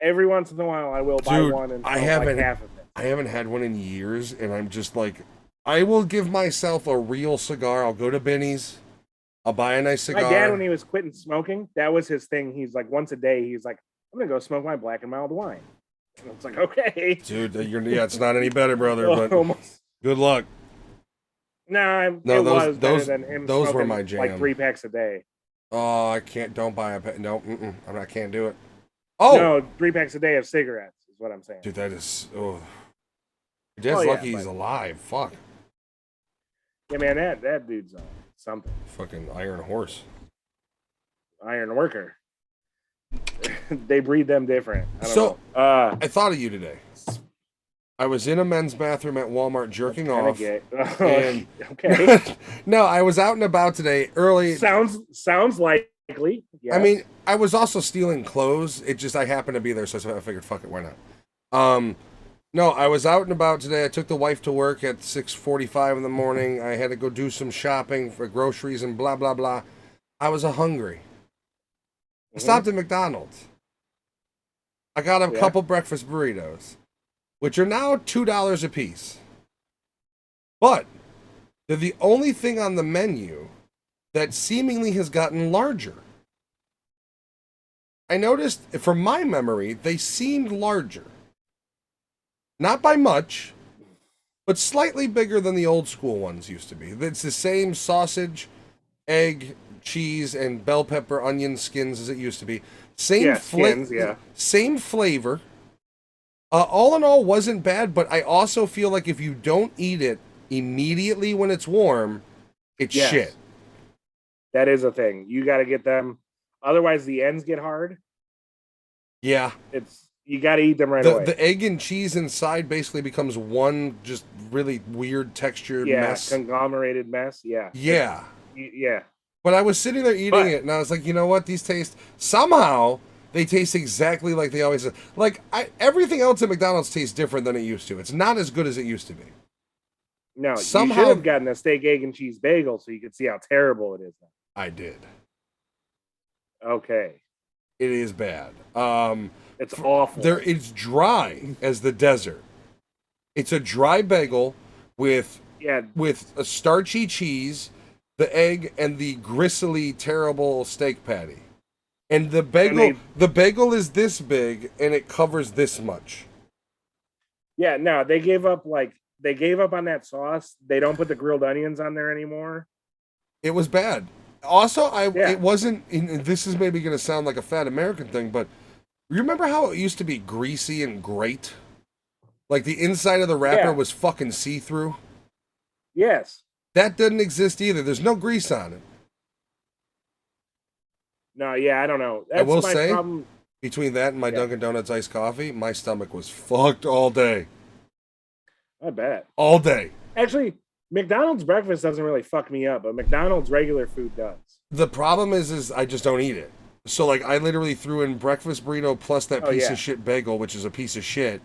Every once in a while, I will buy one and half of it. I haven't had one in years, and I'm just like, I will give myself a real cigar. I'll go to Benny's. I'll buy a nice cigar. My dad, when he was quitting smoking, that was his thing. He's like, once a day, he's like, I'm gonna go smoke my Black and Mild wine. And it's like, okay, dude, it's not any better, brother. But good luck. Those were my jam. Like 3 packs a day. Oh, I can't. Don't buy a pack. No, I can't do it. Oh no, 3 packs a day of cigarettes is what I'm saying. Dude, that is. Oh, Dad's lucky he's alive. Fuck. Yeah, man, that dude's something. Fucking iron horse. Iron worker. They breed them different. I thought of you today. I was in a men's bathroom at Walmart jerking off. And okay. No, I was out and about today early. Sounds likely. Yes. I mean, I was also stealing clothes. It just I happened to be there, so I figured, fuck it, why not? No, I was out and about today. I took the wife to work at 6:45 in the morning. I had to go do some shopping for groceries and blah blah blah. I was hungry. I stopped at McDonald's. I got a couple breakfast burritos, which are now $2 a piece. But they're the only thing on the menu that seemingly has gotten larger. I noticed, from my memory, they seemed larger. Not by much, but slightly bigger than the old school ones used to be. It's the same sausage, egg, cheese, and bell pepper onion skins as it used to be. Same flavor. All in all, wasn't bad, but I also feel like if you don't eat it immediately when it's warm, it's shit. That is a thing. You got to get them. Otherwise, the ends get hard. Yeah. You got to eat them right away. The egg and cheese inside basically becomes one just really weird textured mess. Conglomerated mess. Yeah. Yeah. Yeah. But I was sitting there eating it, and I was like, you know what? These taste... Somehow, they taste exactly like they always do. Like, everything else at McDonald's tastes different than it used to. It's not as good as it used to be. No, somehow, you should have gotten a steak, egg, and cheese bagel so you could see how terrible it is now. I did. Okay. It is bad. It's awful. It's dry as the desert. It's a dry bagel with a starchy cheese, the egg, and the gristly, terrible steak patty. And the bagel is this big, and it covers this much. Yeah, no, they gave up on that sauce. They don't put the grilled onions on there anymore. It was bad. Also, Yeah, it wasn't. And this is maybe going to sound like a fat American thing, but you remember how it used to be greasy and great? Like the inside of the wrapper yeah, was fucking see through. yes. That doesn't exist either. There's no grease on it. No, yeah, I don't know. I That's will my say, problem. between that and my Yeah, Dunkin' Donuts iced coffee, my stomach was fucked all day. I bet. All day. Actually, McDonald's breakfast doesn't really fuck me up, but McDonald's regular food does. The problem is I just don't eat it. So like I literally threw in breakfast burrito plus that Oh piece yeah, of shit bagel, which is a piece of shit.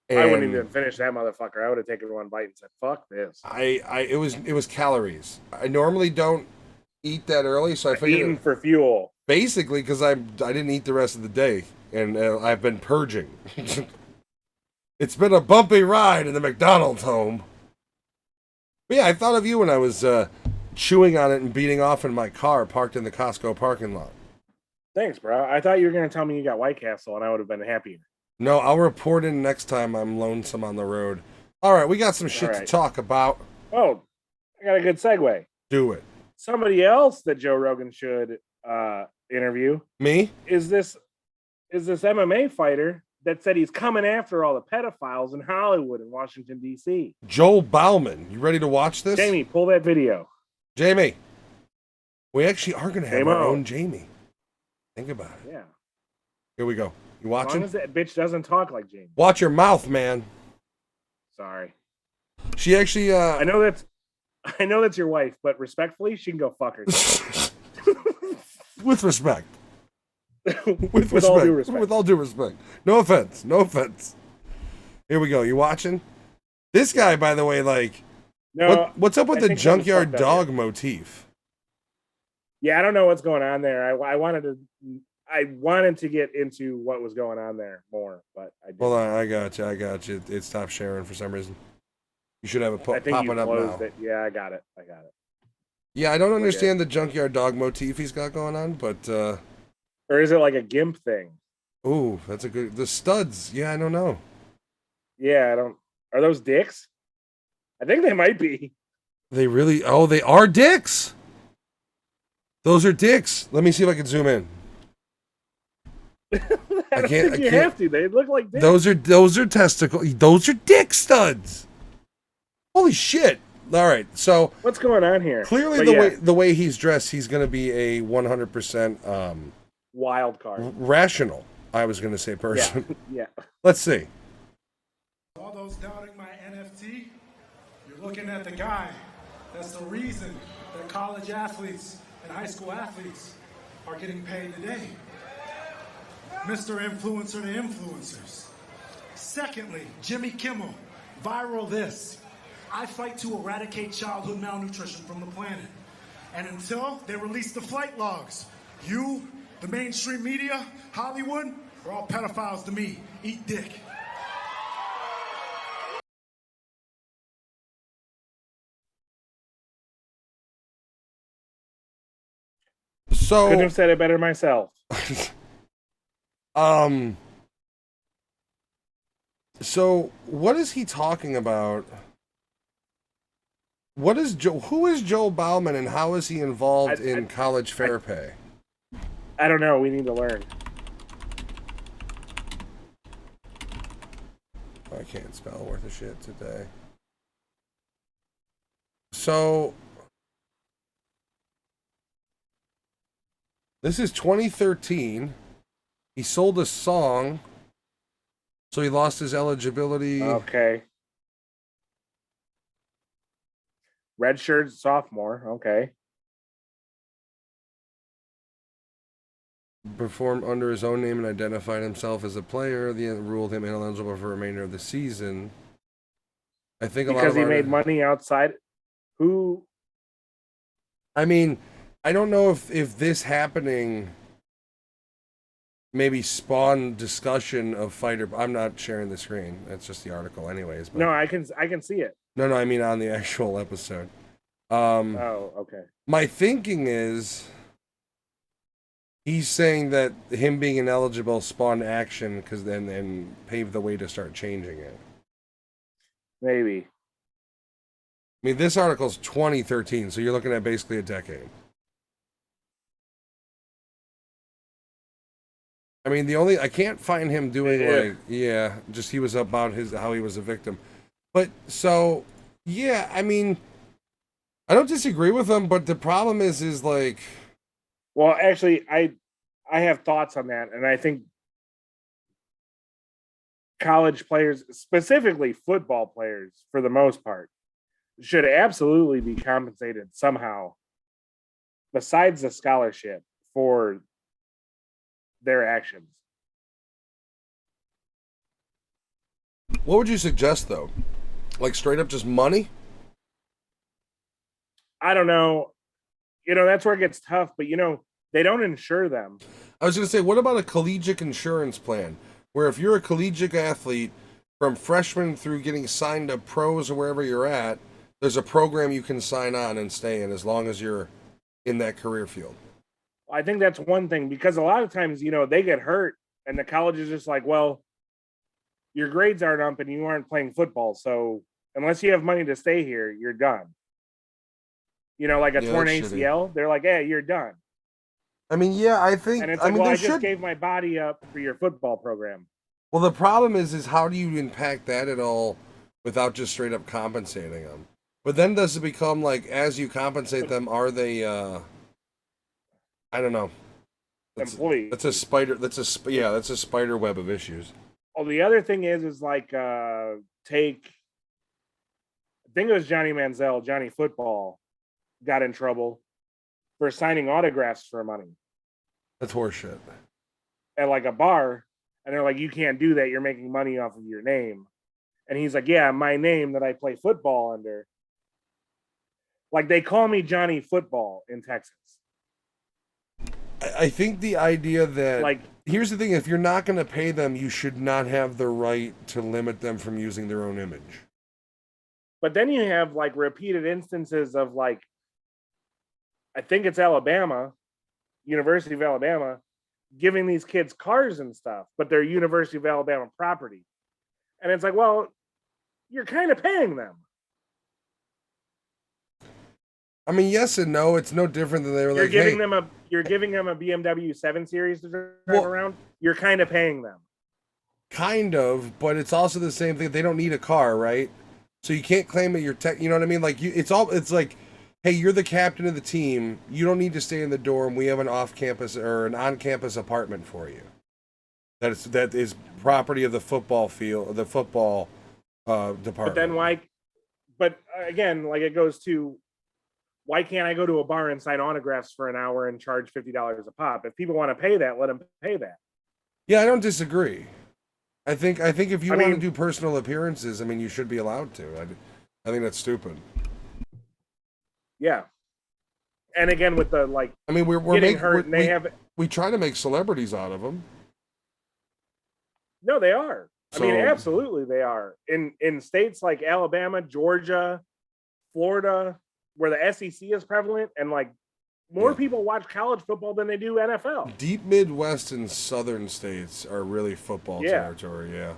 I wouldn't And even finish that motherfucker. I would have taken one bite and said, "Fuck this." it was calories. I normally don't eat that early, so I figured Eating for fuel. basically because I didn't eat the rest of the day, and I've been purging. It's been a bumpy ride in the McDonald's home. But yeah, I thought of you when I was chewing on it and beating off in my car parked in the Costco parking lot. Thanks, bro. I thought you were gonna tell me you got White Castle, and I would have been happier. No, I'll report in next time I'm lonesome on the road. All right, we got some All shit to right. talk about. Oh, I got a good segue. Do it. Somebody else that Joe Rogan should interview Me? is this MMA fighter that said he's coming after all the pedophiles in Hollywood and Washington D.C. Joel Bauman. You ready to watch this? Jamie, pull that video. Jamie. We actually are going to have our J-Mo. own Jamie. Think about it. Yeah. Here we go. You As long watching? as that bitch doesn't talk like Jamie. Watch your mouth, man. Sorry. She actually I know that's your wife, but respectfully, she can go fuck herself. with respect. With all due respect. With all due respect. No offense. No offense. Here we go. You watching? This guy, by the way, like, No, what's up with I the think something's junkyard fucked up dog here. motif? Yeah, I don't know what's going on there. I wanted to get into what was going on there more, but I didn't. Hold on, I got you. It stopped sharing for some reason. You should have it I think you popping up closed now. it. Yeah, I got it. Yeah, I don't understand the junkyard dog motif he's got going on, but Or is it like a GIMP thing? ooh, that's a good. The studs, yeah, I don't know. Yeah, I don't. Are those dicks? I think they might be. They really, oh, they are dicks. Those are dicks. Let me see if I can zoom in. I can't- think you have to. They look like dicks. Those are testicles. Those are dick studs. Holy shit! All right, so What's going on here? clearly But the way he's dressed, he's going to be a 100% wild card. rational. I was going to say person. Yeah. Let's see. All those doubting my NFT, you're looking at the guy. That's the reason that college athletes and high school athletes are getting paid today. Mr. Influencer to influencers. Secondly, Jimmy Kimmel, viral this. I fight to eradicate childhood malnutrition from the planet. And until they release the flight logs, you, the mainstream media, Hollywood, are all pedophiles to me. Eat dick. Couldn't So, have said it better myself. so what is he talking about? What is who is Joel Bauman and how is he involved in college fair pay? I don't know. We need to learn. I can't spell worth a shit today. So this is 2013. He sold a song, so he lost his eligibility. Okay. Redshirt sophomore. Okay. Performed under his own name and identified himself as a player. The end ruled him ineligible for the remainder of the season. I think Because he made money outside. Who? I mean, I don't know if this happening maybe spawned discussion of fighter. I'm not sharing the screen. That's just the article, anyways. But No, I can see it. no, I mean on the actual episode. Oh, okay. My thinking is he's saying that him being ineligible spawned action because then paved the way to start changing it. Maybe. I mean, this article's 2013, so you're looking at basically a decade. I mean, I can't find him doing just he was about how he was a victim. But so, yeah, I mean, I don't disagree with him, but the problem is like, well, actually, I have thoughts on that, and I think college players, specifically football players, for the most part, should absolutely be compensated somehow, besides the scholarship, for their actions. What would you suggest though? Like straight up just money? I don't know. That's where it gets tough, but they don't insure them. I was going to say, what about a collegiate insurance plan? Where if you're a collegiate athlete from freshman through getting signed to pros or wherever you're at, there's a program you can sign on and stay in as long as you're in that career field. I think that's one thing, because a lot of times, they get hurt and the college is just like, well, your grades aren't up and you aren't playing football. So unless you have money to stay here, you're done. Like a torn ACL, they're like, hey, you're done. I mean, yeah, I think. And it's like, I just gave my body up for your football program. Well, the problem is how do you impact that at all without just straight up compensating them? But then does it become like, as you compensate them, are they? I don't know. Employees. That's a spider web of issues. Oh, the other thing is like, I think it was Johnny Manziel, Johnny Football, got in trouble for signing autographs for money. That's horseshit. At like a bar, and they're like, you can't do that. You're making money off of your name. And he's like, yeah, my name that I play football under. Like, they call me Johnny Football in Texas. I think the idea that, like, here's the thing, if you're not going to pay them, you should not have the right to limit them from using their own image. But then you have like repeated instances of like, I think it's Alabama, University of Alabama, giving these kids cars and stuff, but they're University of Alabama property. And it's like, well, you're kind of paying them. I mean, yes and no. It's no different than they were you're giving them a BMW 7 Series to drive around. You're kind of paying them. Kind of, but it's also the same thing. They don't need a car, right? So you can't claim that you're you know what I mean? Like it's like, hey, you're the captain of the team. You don't need to stay in the dorm. We have an off-campus or an on-campus apartment for you. That is property of the football field, the football department. But then why? But again, like it goes to, why can't I go to a bar and sign autographs for an hour and charge $50 a pop? If people want to pay that, let them pay that. Yeah, I don't disagree. I think if you want to do personal appearances, I mean, you should be allowed to. I think that's stupid. Yeah. And again, with the like, I mean, we try to make celebrities out of them. No, they are. I mean, absolutely, they are. In states like Alabama, Georgia, Florida, where the SEC is prevalent, and like more people watch college football than they do NFL. Deep Midwest and Southern states are really football territory. Yeah.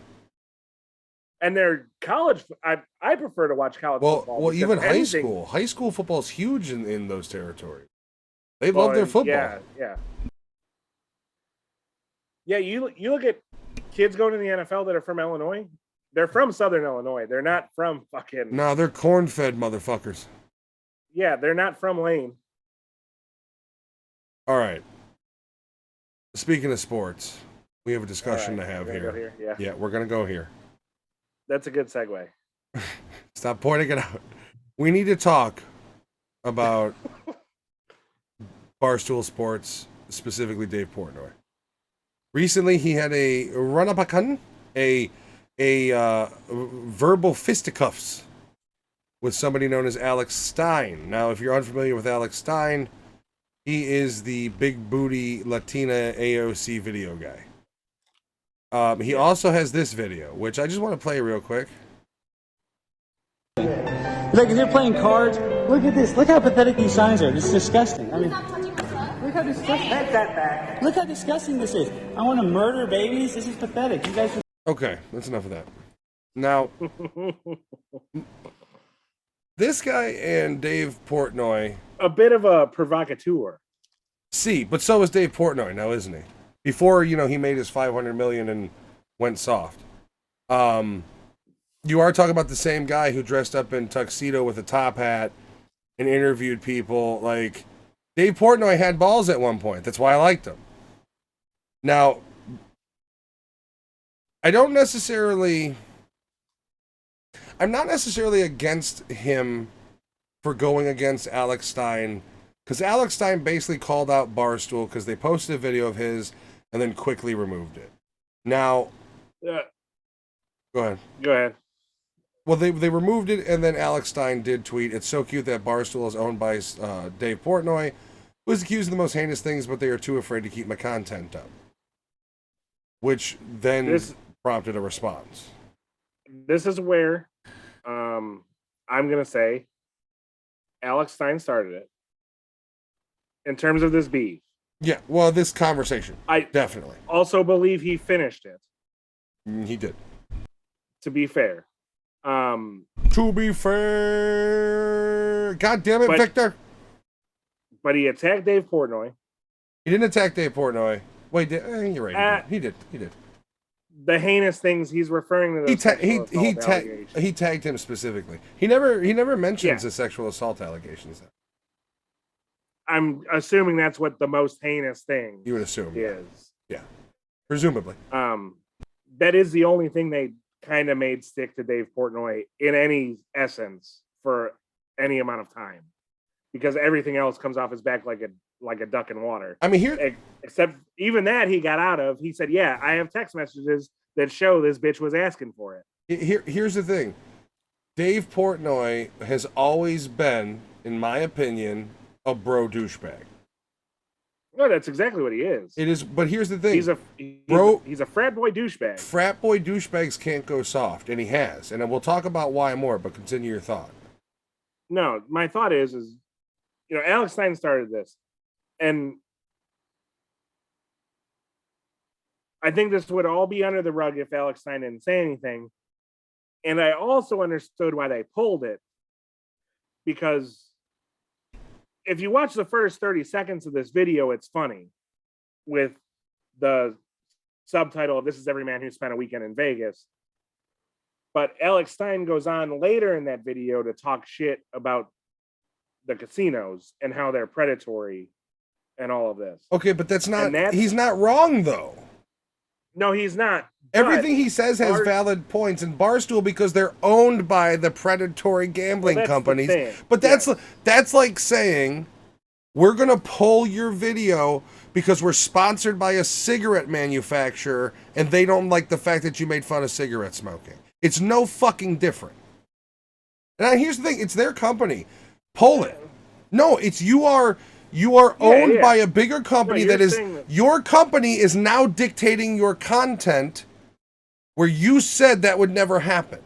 And they're college. I prefer to watch college football. Well, even high school. High school football is huge in those territories. They love their football. Yeah. You look at kids going to the NFL that are from Illinois. They're from Southern Illinois. They're not from fucking. No, they're corn-fed motherfuckers. Yeah, they're not from Lane. All right. Speaking of sports, we have a discussion to have here. Yeah, we're gonna go here. That's a good segue. Stop pointing it out. We need to talk about Barstool Sports, specifically Dave Portnoy. Recently, he had a run-up-a-kun, a verbal fisticuffs with somebody known as Alex Stein. Now, if you're unfamiliar with Alex Stein, he is the big booty Latina AOC video guy. He also has this video, which I just want to play real quick. Like, if they're playing cards, look at this. Look how pathetic these signs are. This is disgusting. I mean, look how disgusting. Look how disgusting this is. I want to murder babies. This is pathetic. You guys. Okay, that's enough of that. Now, this guy and Dave Portnoy, a bit of a provocateur. See, but so is Dave Portnoy now, isn't he? before he made his 500 million and went soft. You are talking about the same guy who dressed up in tuxedo with a top hat and interviewed people. Like, Dave Portnoy had balls at one point. That's why I liked him. Now, I'm not necessarily against him for going against Alex Stein, because Alex Stein basically called out Barstool because they posted a video of his and then quickly removed it. Now, go ahead. Well, they removed it, and then Alex Stein did tweet, "It's so cute that Barstool is owned by Dave Portnoy, who is accused of the most heinous things, but they are too afraid to keep my content up." Which then prompted a response. This is where I'm going to say Alex Stein started it in terms of this beef. Yeah, well, this conversation. I definitely also believe he finished it. He did. To be fair. God damn it, Victor. But he attacked Dave Portnoy. He didn't attack Dave Portnoy. Wait, you're right. He did. The heinous things he's referring to. He tagged him specifically. He never mentions the sexual assault allegations. I'm assuming that's what the most heinous thing you would assume is. Yeah, presumably. That is the only thing they kind of made stick to Dave Portnoy in any essence for any amount of time, because everything else comes off his back like a duck in water. I mean, except even that he got out of. He said, "Yeah, I have text messages that show this bitch was asking for it." Here's the thing. Dave Portnoy has always been, in my opinion, a bro douchebag. No, that's exactly what he is. It is, but here's the thing. He's a frat boy douchebag. Frat boy douchebags can't go soft, and he has. And we'll talk about why more, but continue your thought. No, my thought is Alex Stein started this. And I think this would all be under the rug if Alex Stein didn't say anything. And I also understood why they pulled it, because if you watch the first 30 seconds of this video, it's funny with the subtitle of "This is every man who spent a weekend in Vegas." But Alex Stein goes on later in that video to talk shit about the casinos and how they're predatory and all of this. Okay, but he's not wrong, though. No, he's not. Everything he says has valid points, and Barstool, because they're owned by the predatory gambling companies. But that's like saying, we're going to pull your video because we're sponsored by a cigarette manufacturer, and they don't like the fact that you made fun of cigarette smoking. It's no fucking different. And here's the thing, it's their company. Pull it. No, it's you are owned by a bigger company your company is now dictating your content where you said that would never happen.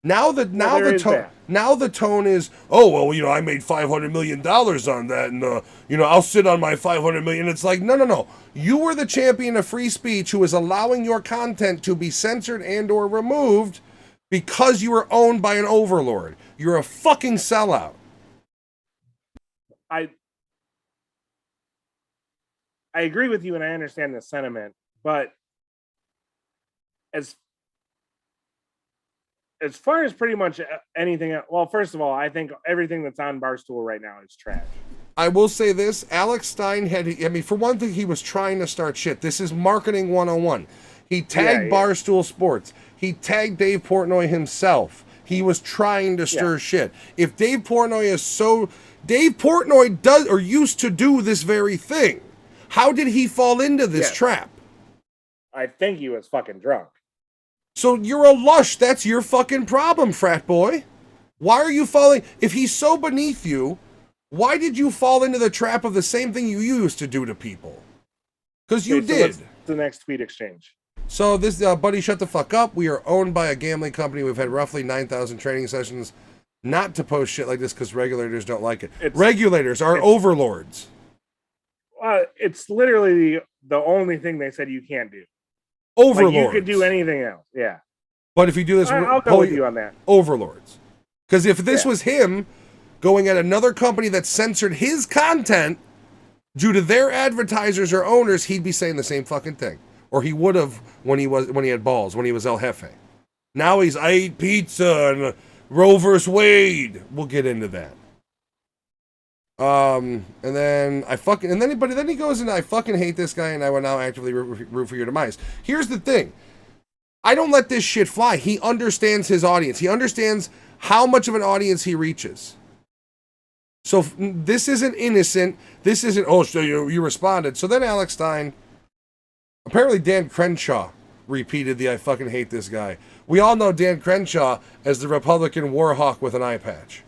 Now the tone is, oh, well, I made $500 million on that, and I'll sit on my $500 million. It's like, no. You were the champion of free speech who is allowing your content to be censored and or removed because you were owned by an overlord. You're a fucking sellout. I agree with you, and I understand the sentiment, but as far as pretty much anything, well, first of all, I think everything that's on Barstool right now is trash. I will say this, Alex Stein for one thing, he was trying to start shit. This is marketing 101. He tagged Barstool Sports. He tagged Dave Portnoy himself. He was trying to stir shit. If Dave Portnoy does or used to do this very thing, how did he fall into this trap? I think he was fucking drunk. So you're a lush. That's your fucking problem, frat boy. Why are you falling? If he's so beneath you, why did you fall into the trap of the same thing you used to do to people? Because you did. So the next tweet exchange. So this, buddy, shut the fuck up. We are owned by a gambling company. We've had roughly 9,000 training sessions not to post shit like this because regulators don't like it. Regulators are overlords. It's literally the only thing they said you can't do. Overlords. Like you could do anything else. Yeah. But if you do this, I'll go with you on that. Overlords. Because if this was him going at another company that censored his content, due to their advertisers or owners, he'd be saying the same fucking thing. Or he would have when he had balls, when he was El Jefe. Now he's, I eat pizza and Roe vs. Wade. We'll get into that. And then then he goes into, I fucking hate this guy and I will now actively root for your demise. Here's the thing. I don't let this shit fly. He understands his audience. He understands how much of an audience he reaches. So this isn't innocent. This isn't, oh, so you responded. So then Alex Stein, apparently Dan Crenshaw repeated the I fucking hate this guy. We all know Dan Crenshaw as the Republican war hawk with an eye patch.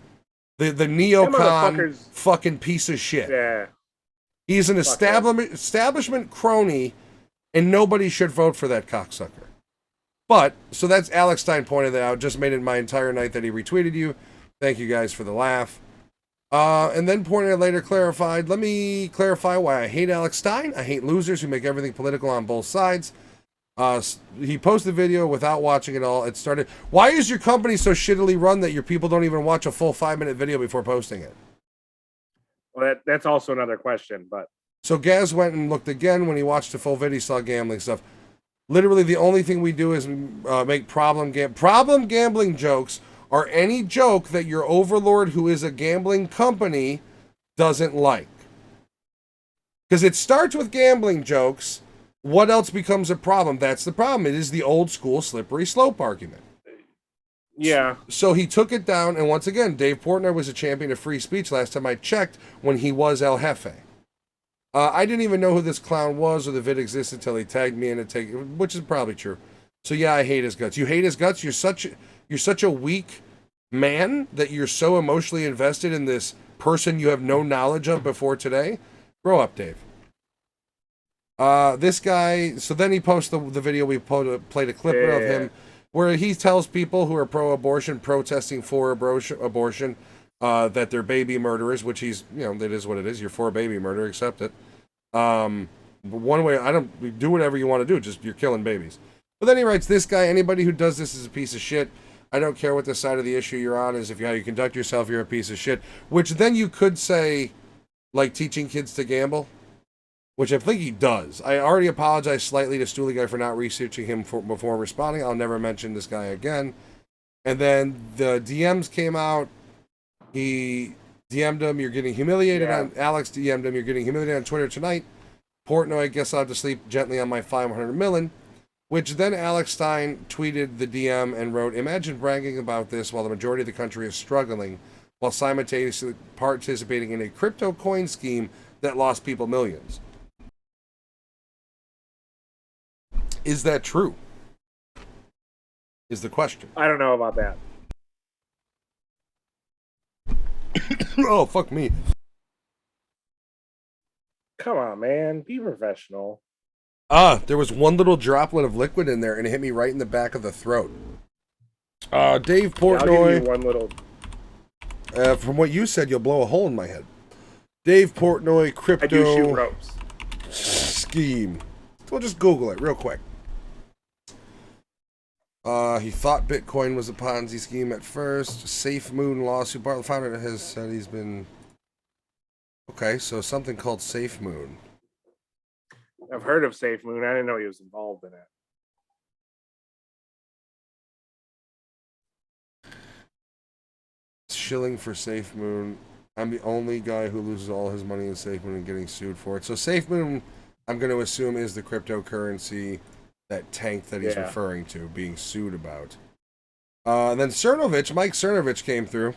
The neocon fucking piece of shit. Yeah. He's an establishment crony, and nobody should vote for that cocksucker. But, so that's Alex Stein pointed that out. Just made it my entire night that he retweeted you. Thank you guys for the laugh. And then Portnoy later clarified, let me clarify why I hate Alex Stein. I hate losers who make everything political on both sides. He posted the video without watching it all. It started, why is your company so shittily run that your people don't even watch a full 5-minute video before posting it? Well, that's also another question, but. So Gaz went and looked again. When he watched the full video, saw gambling stuff. Literally the only thing we do is make problem gambling jokes, or any joke that your overlord who is a gambling company doesn't like. Because it starts with gambling jokes. What else becomes a problem? That's the problem. It is the old school slippery slope argument. Yeah. So he took it down, and once again, Dave Portnoy was a champion of free speech last time I checked when he was El Jefe. I didn't even know who this clown was or the vid existed until he tagged me in it, which is probably true. So yeah, I hate his guts. You hate his guts? You're such a weak man that you're so emotionally invested in this person you have no knowledge of before today? Grow up, Dave. This guy, so then he posts the video, we played a clip of him, where he tells people who are pro-abortion, protesting for abortion, that they're baby murderers, which he's, that is what it is. You're for baby murder, accept it. One way, I don't, do whatever you want to do, just you're killing babies. But then he writes, this guy, anybody who does this is a piece of shit. I don't care what the side of the issue you're on is. If how you conduct yourself, you're a piece of shit. Which then you could say, like teaching kids to gamble, which I think he does. I already apologized slightly to Stooley Guy for not researching him before responding. I'll never mention this guy again. And then the DMs came out. He DM'd him, you're getting humiliated on, Alex DM'd him, you're getting humiliated on Twitter tonight. Portnoy, guess I'll have to sleep gently on my 500 million. Which then Alex Stein tweeted the DM and wrote, imagine bragging about this while the majority of the country is struggling while simultaneously participating in a crypto coin scheme that lost people millions. Is that true? Is the question. I don't know about that. Oh, fuck me. Come on, man. Be professional. There was one little droplet of liquid in there and it hit me right in the back of the throat. Dave Portnoy. I'll give you one little. From what you said, you'll blow a hole in my head. Dave Portnoy, crypto. I do shoot ropes. Scheme. We'll just Google it real quick. He thought Bitcoin was a Ponzi scheme at first. Safe Moon lawsuit. Bartlett founder has said he's been. Okay, so something called Safe Moon. I've heard of Safe Moon. I didn't know he was involved in it. Shilling for Safe Moon. I'm the only guy who loses all his money in Safe Moon and getting sued for it. So Safe Moon, I'm going to assume, is the cryptocurrency that tank that he's referring to, being sued about. Then Cernovich, Mike Cernovich came through.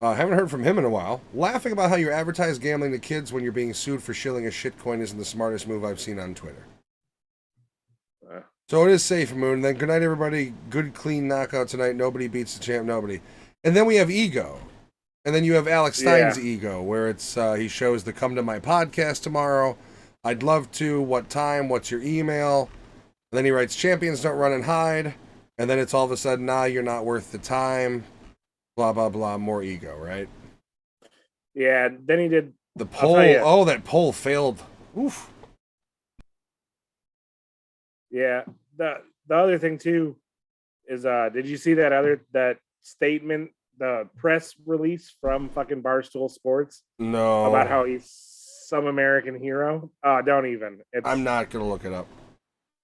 Haven't heard from him in a while. Laughing about how you advertise gambling to kids when you're being sued for shilling a shitcoin isn't the smartest move I've seen on Twitter. So it is Safe Moon. Then good night, everybody. Good, clean knockout tonight. Nobody beats the champ. Nobody. And then we have Ego. And then you have Alex Stein's Ego, where it's he shows the come to my podcast tomorrow. I'd love to. What time? What's your email? And then he writes, champions don't run and hide. And then it's all of a sudden, nah, you're not worth the time. Blah, blah, blah. More Ego, right? Yeah, then he did... The poll. Oh, that poll failed. Oof. Yeah. The other thing, too, is did you see that statement, the press release from fucking Barstool Sports? No. About how he's Some American Hero. Don't even. I'm not gonna look it up.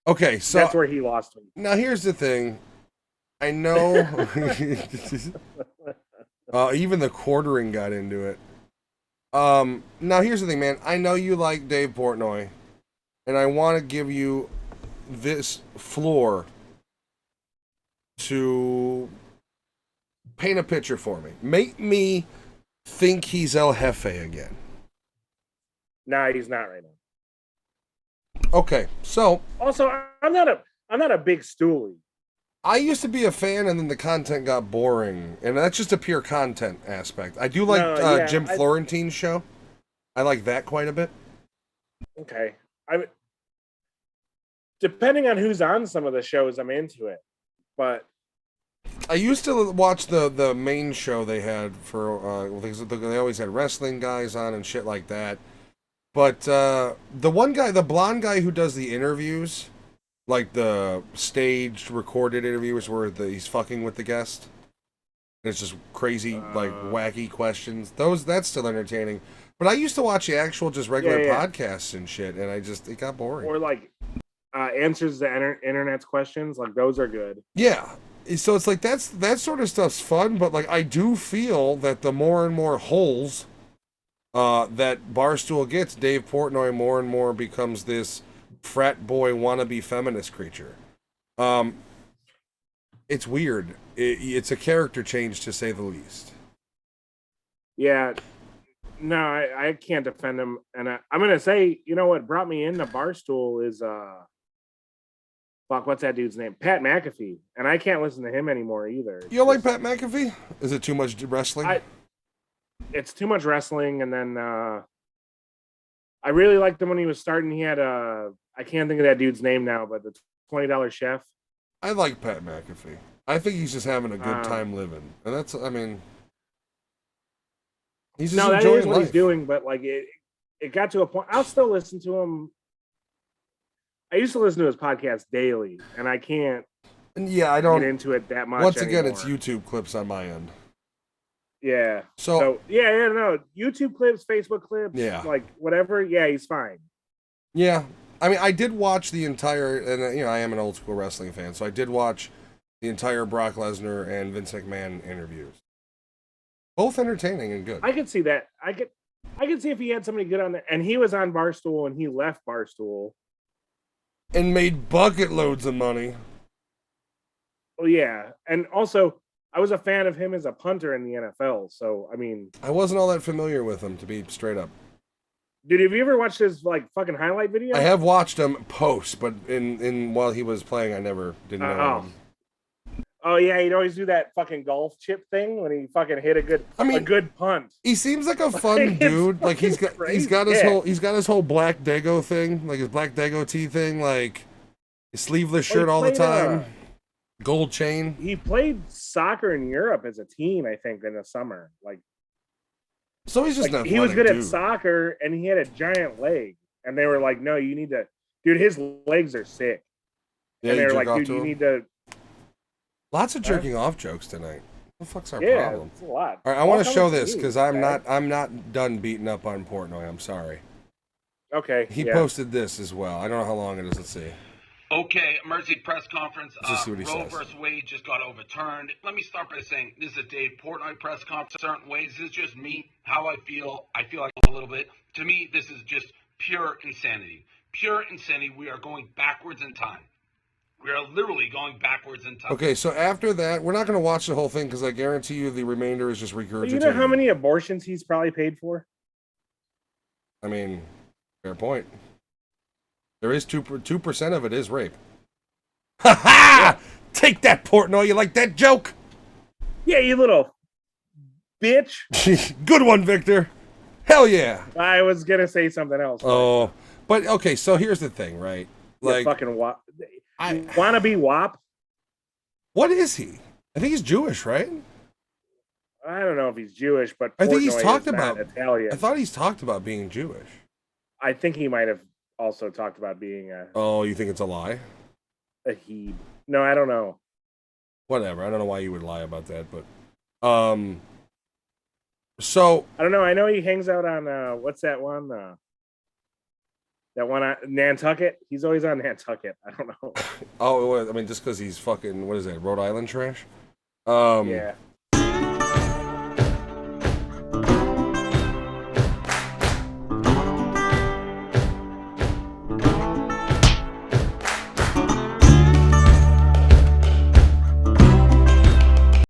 Okay, so that's where he lost me. Now here's the thing. I know even the quartering got into it. Now here's the thing, man. I know you like Dave Portnoy, and I want to give you this floor to paint a picture for me. Make me think he's El Jefe again. Nah, he's not right now. Okay, so also I'm not a big stoolie. I used to be a fan, and then the content got boring, and that's just a pure content aspect. I do like Jim Florentine's show. I like that quite a bit. Okay, depending on who's on some of the shows, I'm into it. But I used to watch the main show they had for they always had wrestling guys on and shit like that. But the one guy, the blonde guy who does the interviews, like the staged recorded interviews where he's fucking with the guest, and it's just crazy like wacky questions. That's still entertaining. But I used to watch the actual just regular podcasts and shit, and it got boring. Or like answers the internet's questions, like those are good. Yeah. So it's like that sort of stuff's fun, but like I do feel that the more and more holes that Barstool gets, Dave Portnoy more and more becomes this frat boy wannabe feminist creature. It's weird. It's a character change to say the least. Yeah. No, I can't defend him, and I'm gonna say, you know what brought me into Barstool is what's that dude's name? Pat McAfee, and I can't listen to him anymore either. You don't like Pat McAfee? Is it too much wrestling? It's too much wrestling, and then I really liked him when he was starting. He had I can't think of that dude's name now, but the $20 Chef. I like Pat McAfee. I think he's just having a good time living, and that's, I mean, he's just enjoying that is what life. he's doing. But like it got to a point. I'll still listen to him. I used to listen to his podcast daily, and I can't. Yeah, I don't get into it that much. Once again, anymore. it's YouTube clips on my end. Yeah. So no, YouTube clips, Facebook clips, like whatever. Yeah, he's fine. Yeah, I mean, I did watch the entire, and I am an old school wrestling fan, so I did watch the entire Brock Lesnar and Vince McMahon interviews. Both entertaining and good. I could see that. I could see if he had somebody good on there, and he was on Barstool, and he left Barstool and made bucket loads of money. Well, yeah, and also I was a fan of him as a punter in the NFL. So I mean, I wasn't all that familiar with him, to be straight up. Dude, have you ever watched his like fucking highlight video? I have watched him post, but in while he was playing, I didn't know him. Oh yeah, he'd always do that fucking golf chip thing when he fucking hit a good punt. He seems like a fun dude. Like he's got his whole black Dago thing, like his black Dago tee thing, like his sleeveless shirt all the time, gold chain. He played soccer in Europe as a teen, I think, in the summer. Like, so he's just he was good at soccer, and he had a giant leg, and they were like, "No, you need to, dude. His legs are sick." Yeah, and they were like, "Dude, you need to." Lots of jerking off jokes tonight. What the fuck's our problem? It's a lot. All right, I want to show this because I'm not done beating up on Portnoy. I'm sorry. Okay. He posted this as well. I don't know how long it is. Let's see. Okay, emergency press conference. Roe says. Versus Wade just got overturned. Let me start by saying this is a Dave Portnoy press conference. Certain ways, this is just me, how I feel. I feel like a little bit. To me, this is just pure insanity. Pure insanity. We are going backwards in time. We are literally going backwards in time. Okay, so after that, we're not going to watch the whole thing because I guarantee you the remainder is just regurgitating. You know how many abortions he's probably paid for? I mean, fair point. There is 2% of it is rape. Ha ha! Take that, Portnoy. You like that joke? Yeah, you little bitch. Good one, Victor. Hell yeah. I was gonna say something else. Oh, but okay. So here's the thing, right? Like fucking WAP. Wanna be WAP? What is he? I think he's Jewish, right? I don't know if he's Jewish, but I think he's Portnoy talked is about Italian. I thought he's talked about being Jewish. I think he might have also talked about being a. Oh, you think it's a lie? A he? No, I don't know. Whatever. I don't know why you would lie about that, but so I don't know. I know he hangs out on what's that one? That one on Nantucket. He's always on Nantucket. I don't know. Oh, I mean, just because he's fucking, what is that, Rhode Island trash? Yeah.